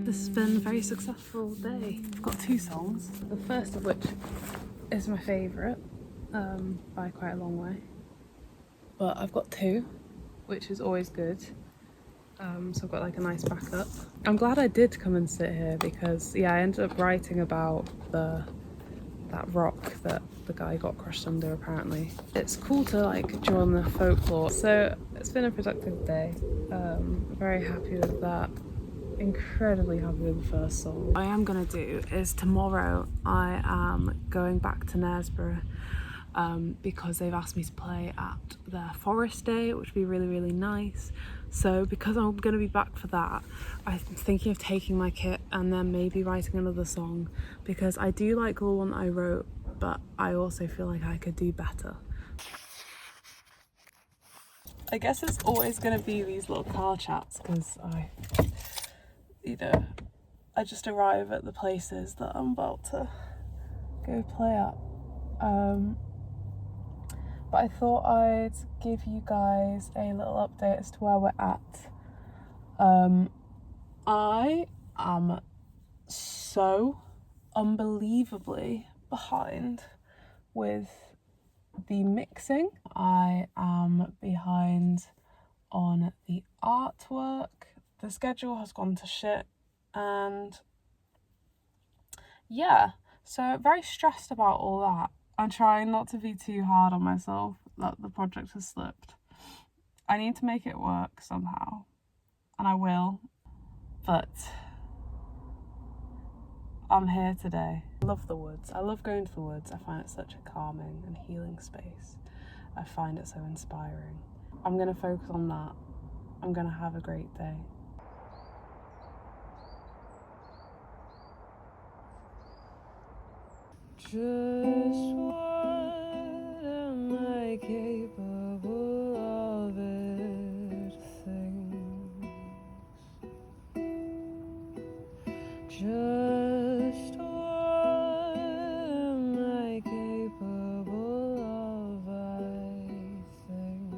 This has been a very successful day. I've got 2 songs, the first of which is my favourite, by quite a long way. But I've got 2, which is always good. So I've got like a nice backup. I'm glad I did come and sit here because, yeah, I ended up writing about that rock that the guy got crushed under, apparently. It's cool to like draw on the folklore. So it's been a productive day. Very happy with that. Incredibly happy with the first song. What I am gonna do is tomorrow I am going back to Knaresborough because they've asked me to play at their Forest Day, which would be really, really nice. So because I'm going to be back for that, I'm thinking of taking my kit and then maybe writing another song, because I do like the one that I wrote, but I also feel like I could do better. I guess it's always going to be these little car chats because I just arrive at the places that I'm about to go play at. But I thought I'd give you guys a little update as to where we're at. I am so unbelievably behind with the mixing. I am behind on the artwork. The schedule has gone to shit, and yeah, so very stressed about all that. I'm trying not to be too hard on myself that the project has slipped. I need to make it work somehow, and I will, but I'm here today. I love the woods. I love going to the woods. I find it such a calming and healing space. I find it so inspiring. I'm going to focus on that. I'm going to have a great day. Just what am I capable of, it things? Just what am I capable of, I think.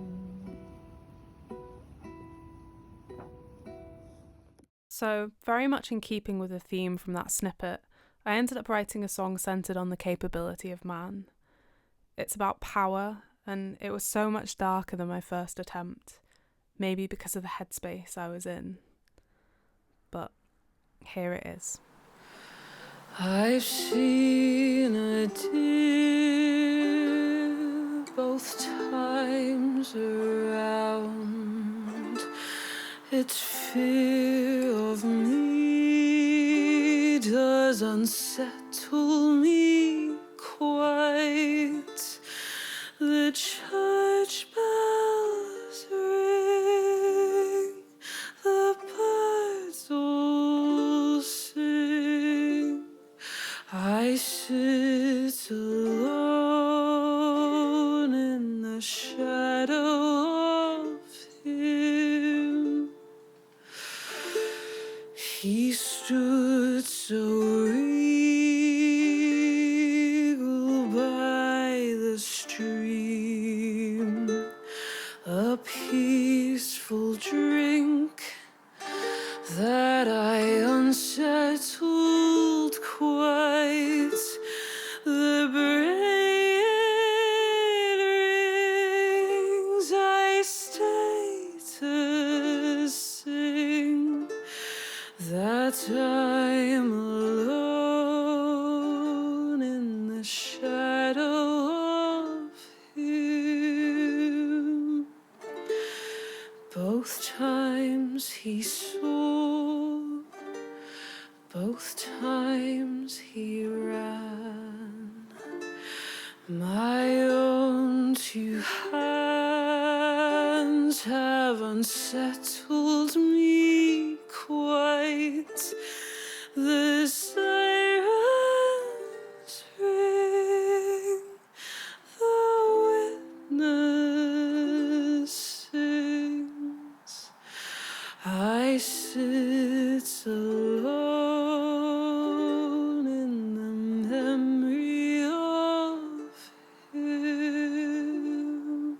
So, very much in keeping with the theme from that snippet, I ended up writing a song centred on the capability of man. It's about power, and it was so much darker than my first attempt, maybe because of the headspace I was in. But here it is. I've seen a deer both times around. Its fear of me does unsettle me quite. The church bells ring, the birds all sing. I sit alone in the shadow of him. He stood so regal by the stream, a peaceful drink that I unsettled quite. The brain rings, I stay to sing that I'm alone in the shadow of him. Both times he saw, both times he ran. My own two hands have unsettled me quite. The sirens ring, the witness sings. I sit alone in the memory of him.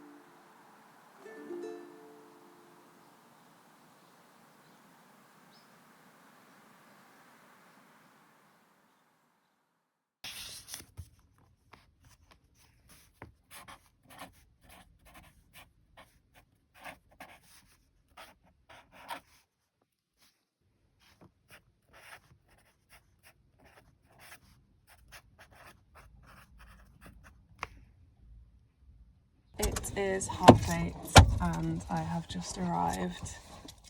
It is 8:30 and I have just arrived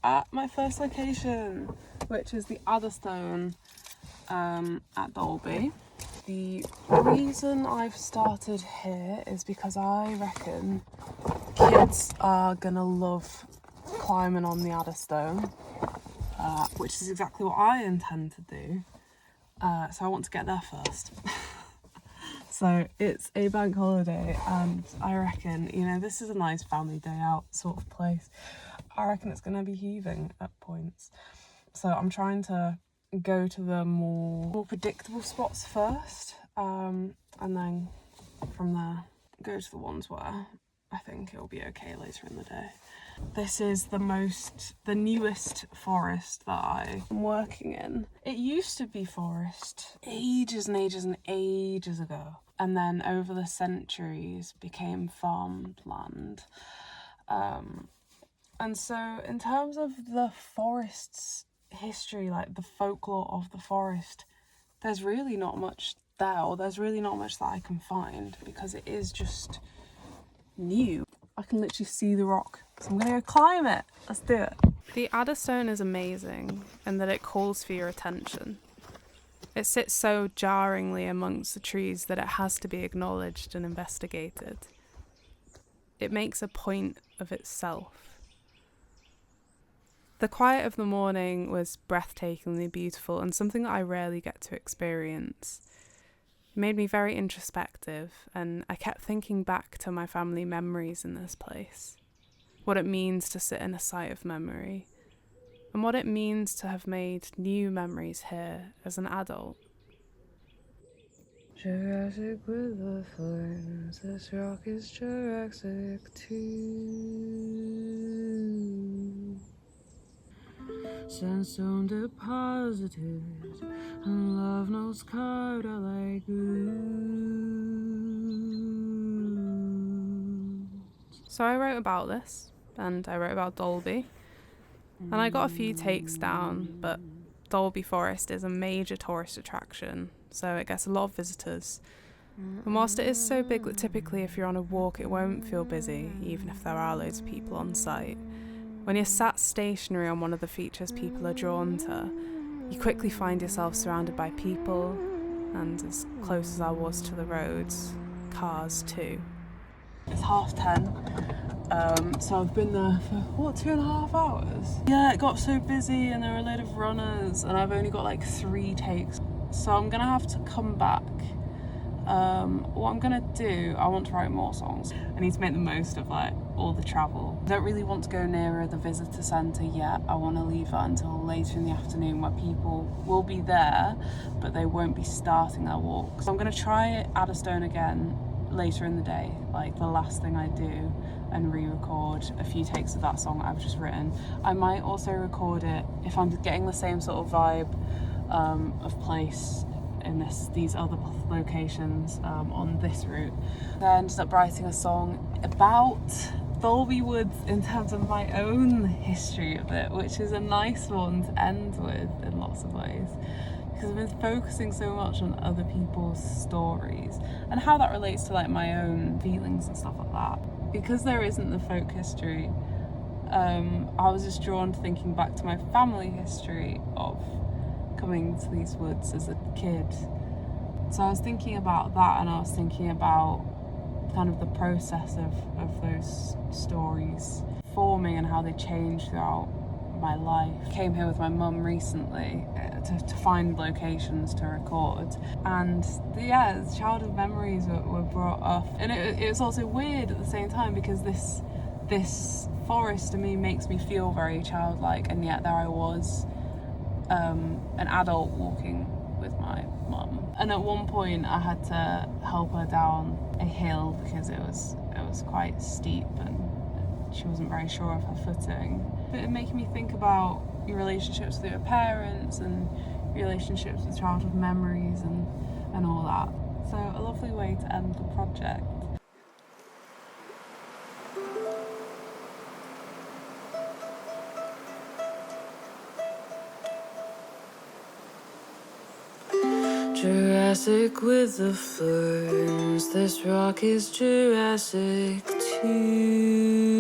at my first location, which is the Adderstone at Dolby. The reason I've started here is because I reckon kids are gonna love climbing on the Adderstone, which is exactly what I intend to do. So I want to get there first. So it's a bank holiday and I reckon, this is a nice family day out sort of place. I reckon it's going to be heaving at points. So I'm trying to go to the more predictable spots first, and then from there go to the ones where I think it'll be okay later in the day. This is the newest forest that I'm working in. It used to be forest ages and ages and ages ago, and then over the centuries became farmed land. And so in terms of the forest's history, like the folklore of the forest, there's really not much there, or there's really not much that I can find, because it is just new. I can literally see the rock, so I'm gonna go climb it. Let's do it. The Adderstone is amazing in that it calls for your attention. It sits so jarringly amongst the trees that it has to be acknowledged and investigated. it makes a point of itself. The quiet of the morning was breathtakingly beautiful and something that I rarely get to experience. It made me very introspective, and I kept thinking back to my family memories in this place, what it means to sit in a site of memory, and what it means to have made new memories here as an adult. Jurassic with the flames, this rock is Jurassic too. Sandstone deposited, and love notes carved out like runes. So I wrote about this, and I wrote about Dalby, and I got a few takes down, but Dalby Forest is a major tourist attraction, so it gets a lot of visitors. And whilst it is so big that typically if you're on a walk it won't feel busy, even if there are loads of people on site, when you're sat stationary on one of the features people are drawn to, you quickly find yourself surrounded by people, and as close as I was to the roads, cars too. It's 10:30, so I've been there for, 2.5 hours? Yeah, it got so busy and there were a load of runners and I've only got like 3 takes. So I'm gonna have to come back. What I'm gonna do, I want to write more songs. I need to make the most of like all the travel. I don't really want to go nearer the visitor centre yet. I want to leave that until later in the afternoon where people will be there, but they won't be starting their walk. So I'm gonna try Adderstone again later in the day, like the last thing I do, and re-record a few takes of that song I've just written. I might also record it if I'm getting the same sort of vibe of place in these other locations on this route. I ended up writing a song about Dalby Woods in terms of my own history of it, which is a nice one to end with in lots of ways, because I've been focusing so much on other people's stories and how that relates to like my own feelings and stuff like that. Because there isn't the folk history, I was just drawn to thinking back to my family history of coming to these woods as a kid. So I was thinking about that, and I was thinking about kind of the process of those stories forming and how they change throughout my life. I came here with my mum recently to find locations to record, and yeah, childhood memories were brought up, and it was also weird at the same time because this forest to me makes me feel very childlike, and yet there I was, an adult walking with my mum. And at one point I had to help her down a hill because it was quite steep and she wasn't very sure of her footing. But it made me think about your relationships with your parents and relationships with childhood memories and all that. So a lovely way to end the project. Jurassic with the ferns, this rock is Jurassic too.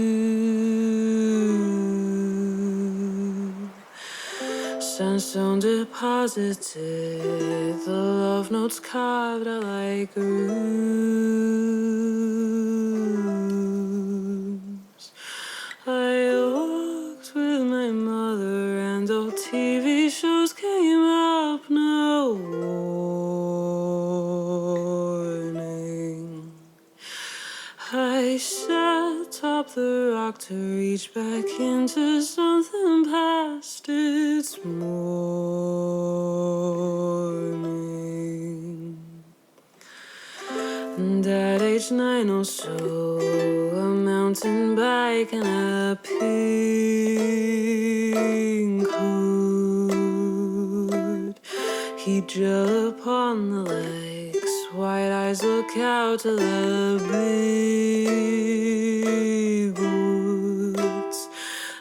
Sandstone deposited, the love notes carved out like runes. I walked with my mother and old TV shows came up, no warning. I sat atop the rock to reach back into something past its morning. And at age 9 or so, a mountain bike and a pink hood. He gel upon the lakes, white eyes look out to the big woods.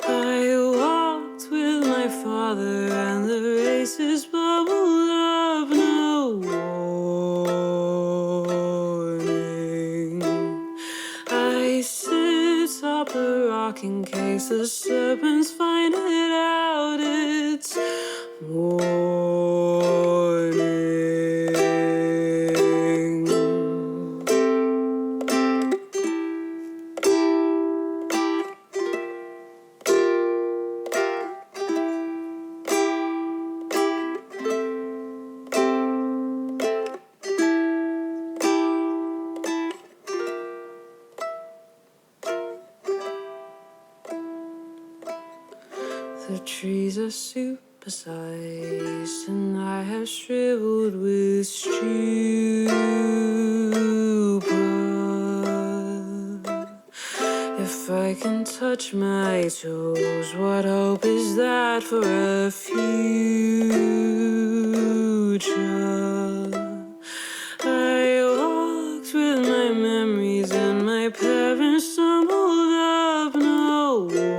I walked with my father and the races bubbled up, no warning. I sit atop the rock in case the serpents find it out, it's morning. The trees are supersized and I have shriveled with stupor. If I can touch my toes, what hope is that for a future? I walked with my memories and my parents stumbled up, no warning.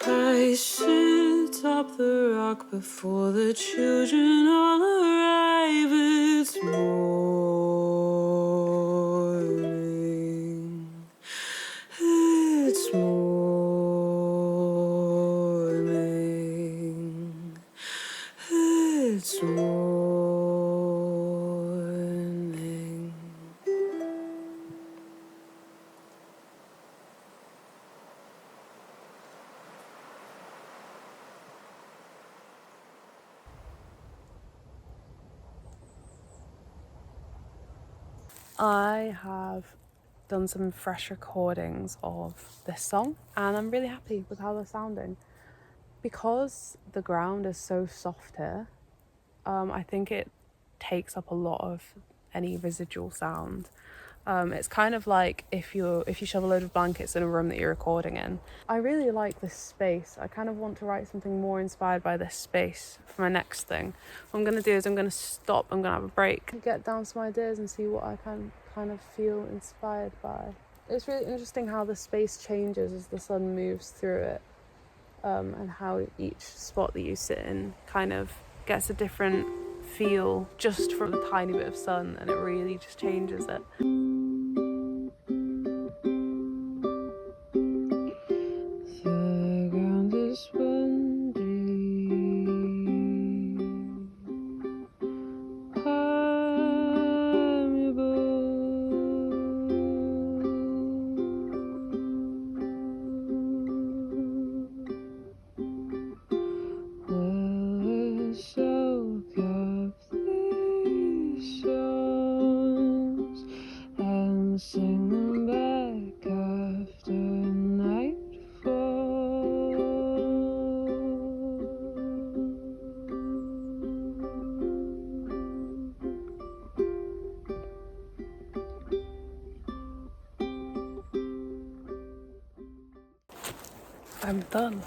I sit up the rock before the children all arrive. It's morning. It's morning. It's morning. I have done some fresh recordings of this song and I'm really happy with how they're sounding. Because the ground is so soft here, I think it takes up a lot of any residual sound. It's kind of like if you shove a load of blankets in a room that you're recording in. I really like this space. I kind of want to write something more inspired by this space for my next thing. What I'm going to do is I'm going to stop, I'm going to have a break, get down some ideas and see what I can kind of feel inspired by. It's really interesting how the space changes as the sun moves through it, and how each spot that you sit in kind of gets a different feel just from a tiny bit of sun, and it really just changes it. The ground is spongy, permeable. Soak up these songs and sing them back after nightfall. I'm done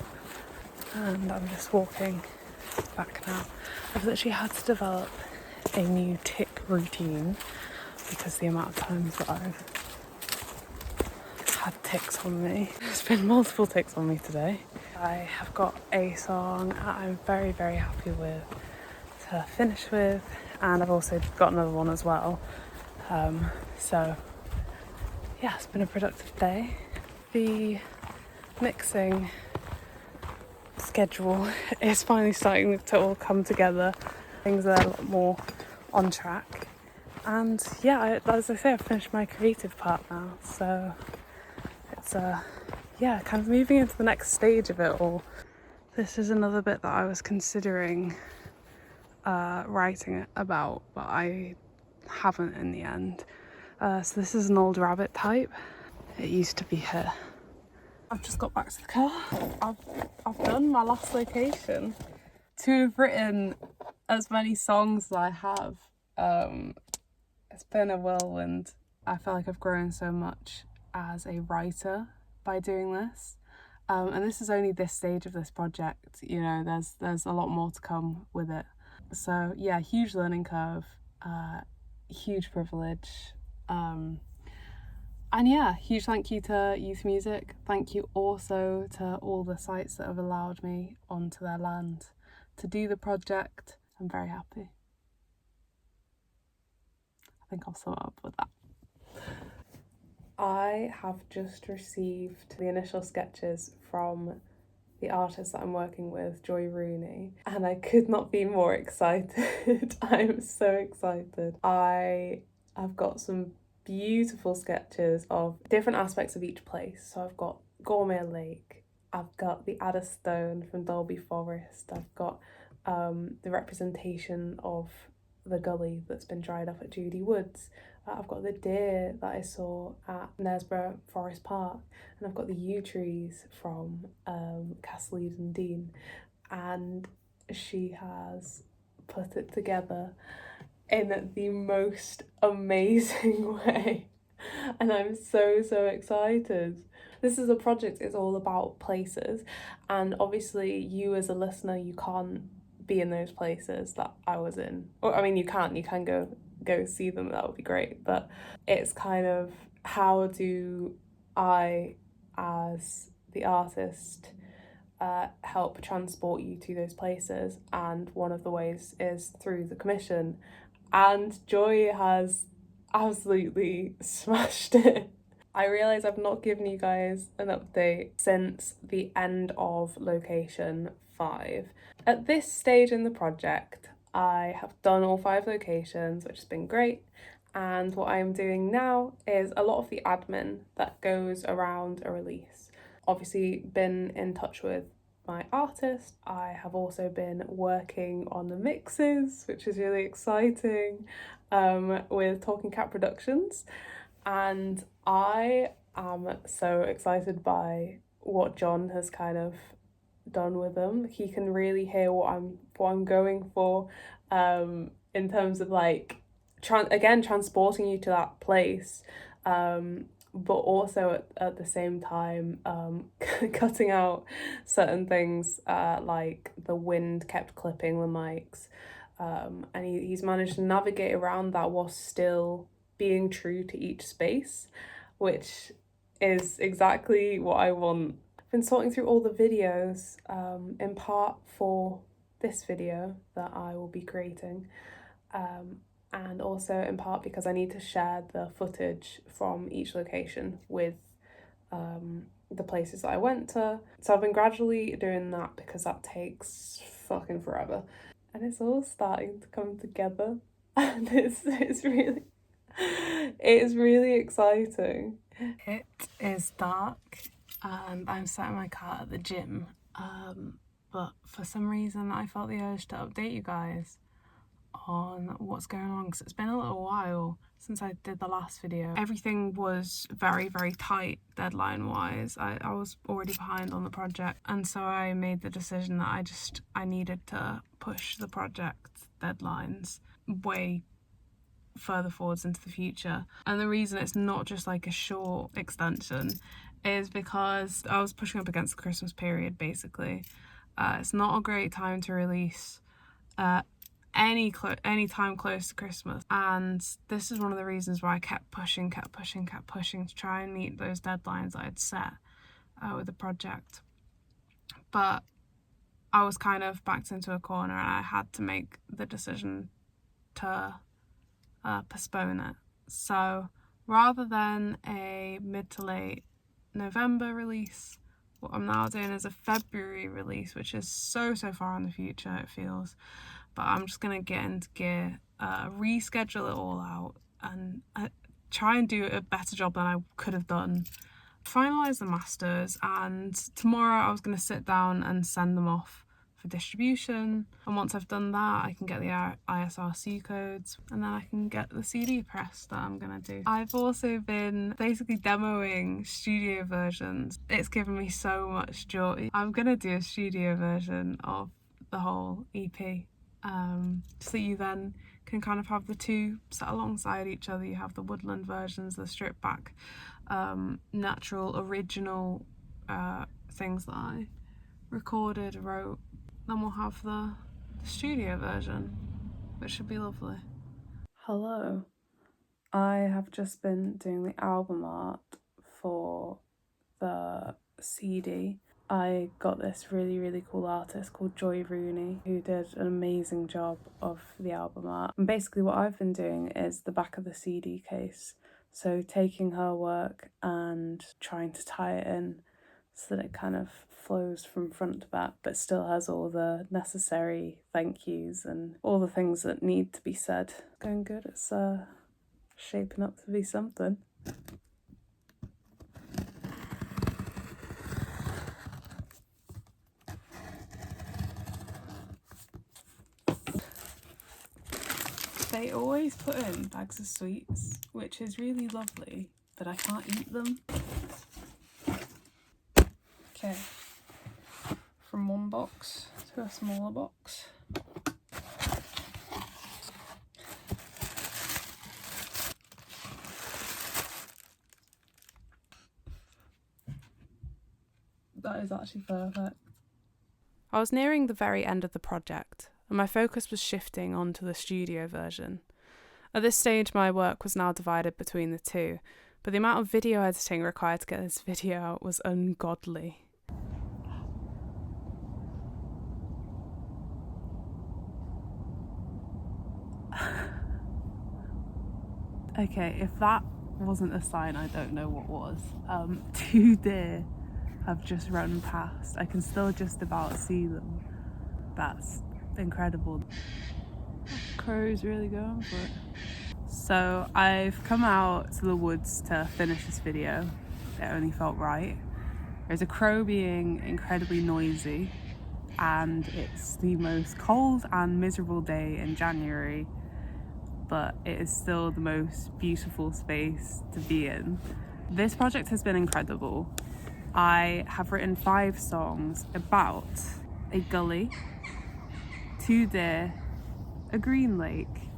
and I'm just walking back now. I've literally had to develop a new tick routine because the amount of times that I've had ticks on me. There's been multiple ticks on me today. I have got a song I'm very, very happy with to finish with, and I've also got another one as well. So yeah, it's been a productive day. The mixing schedule is finally starting to all come together. Things are a lot more on track, and yeah, as I say, I've finished my creative part now, so it's kind of moving into the next stage of it all. This is another bit that I was considering writing about, but I haven't in the end. So this is an old rabbit type. It used to be here. I've just got back to the car. I've done my last location. To have written as many songs as I have, it's been a whirlwind. I feel like I've grown so much as a writer by doing this. And this is only this stage of this project, you know, there's a lot more to come with it. So yeah, huge learning curve, huge privilege. And yeah, huge thank you to Youth Music. Thank you also to all the sites that have allowed me onto their land to do the project. I'm very happy. I think I'll sum it up with that. I have just received the initial sketches from the artist that I'm working with, Joy Rooney, and I could not be more excited. I'm so excited. I have got some beautiful sketches of different aspects of each place. So I've got Gourmet Lake, I've got the Adder Stone from Dolby Forest, I've got the representation of the gully that's been dried up at Judy Woods, I've got the deer that I saw at Knaresborough Forest Park, and I've got the yew trees from Castle Eden Dean, and she has put it together in the most amazing way, and I'm so excited. This is a project, it's all about places, and obviously you as a listener, you can't be in those places that I was in, or I mean you can go see them, that would be great, but it's kind of, how do I as the artist help transport you to those places, and one of the ways is through the commission, and Joy has absolutely smashed it. I realise I've not given you guys an update since the end of location 5. At this stage in the project, I have done all 5 locations, which has been great, and what I'm doing now is a lot of the admin that goes around a release. Obviously been in touch with my artist. I have also been working on the mixes, which is really exciting, with Talking Cat Productions, and I am so excited by what John has kind of done with them. He can really hear what I'm going for, in terms of like transporting you to that place, but also at the same time cutting out certain things, like the wind kept clipping the mics, and he's managed to navigate around that while still being true to each space, which is exactly what I want. I've been sorting through all the videos, in part for this video that I will be creating, and also in part because I need to share the footage from each location with the places that I went to. So I've been gradually doing that because that takes fucking forever. And it's all starting to come together, and it's really exciting. It is dark and I'm sat in my car at the gym, but for some reason I felt the urge to update you guys on what's going on, because it's been a little while since I did the last video. Everything was very tight deadline wise. I was already behind on the project, and so I made the decision that I needed to push the project deadlines way further forwards into the future. And the reason it's not just like a short extension is because I was pushing up against the Christmas period basically. It's not a great time to release any time close to Christmas, and this is one of the reasons why I kept pushing to try and meet those deadlines that I'd set with the project. But I was kind of backed into a corner and I had to make the decision to postpone it. So rather than a mid to late November release, what I'm now doing is a February release, which is so far in the future it feels, but I'm just gonna get into gear, reschedule it all out, and try and do a better job than I could have done. Finalise the masters, and tomorrow I was gonna sit down and send them off for distribution, and once I've done that I can get the ISRC codes, and then I can get the CD press that I'm gonna do. I've also been basically demoing studio versions. It's given me so much joy. I'm gonna do a studio version of the whole EP, so you then can kind of have the two set alongside each other. You have the Woodland versions, the stripped back natural original things that I recorded, wrote, then we'll have the studio version, which should be lovely. Hello, I have just been doing the album art for the CD. I got this really cool artist called Joy Rooney who did an amazing job of the album art. And basically what I've been doing is the back of the CD case. So taking her work and trying to tie it in so that it kind of flows from front to back, but still has all the necessary thank yous and all the things that need to be said. Going good, it's shaping up to be something. They always put in bags of sweets, which is really lovely, but I can't eat them. Okay, from one box to a smaller box. That is actually perfect. I was nearing the very end of the project, and my focus was shifting onto the studio version. At this stage, my work was now divided between the two, but the amount of video editing required to get this video out was ungodly. Okay, if that wasn't a sign, I don't know what was. 2 deer have just run past. I can still just about see them. That's incredible. Crow's really going for it. So I've come out to the woods to finish this video. It only felt right. There's a crow being incredibly noisy, and it's the most cold and miserable day in January, but it is still the most beautiful space to be in. This project has been incredible. I have written 5 songs about a gully, 2 deer, a green lake,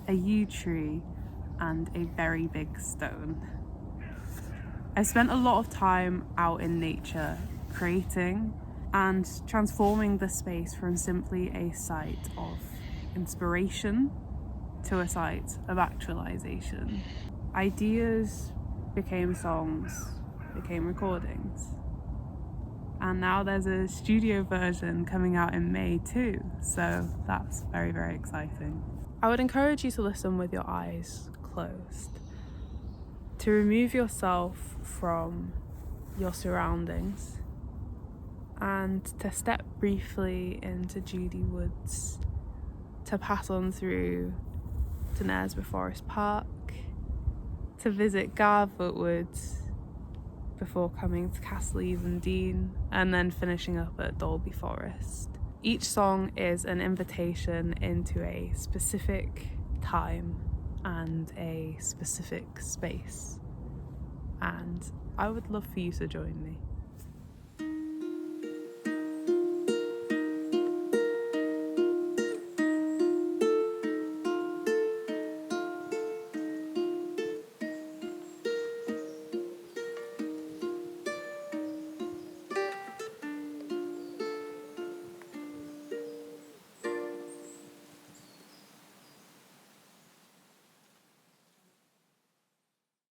a yew tree, and a very big stone. I spent a lot of time out in nature creating and transforming the space from simply a site of inspiration to a site of actualization. Ideas became songs, became recordings. And now there's a studio version coming out in May too, so that's very, very exciting. I would encourage you to listen with your eyes closed, to remove yourself from your surroundings, and to step briefly into Judy Woods, to pass on through to Knaresborough Forest Park, to visit Garfoot Woods before coming to Castle Dean and then finishing up at Dolby Forest. Each song is an invitation into a specific time and a specific space, and I would love for you to join me.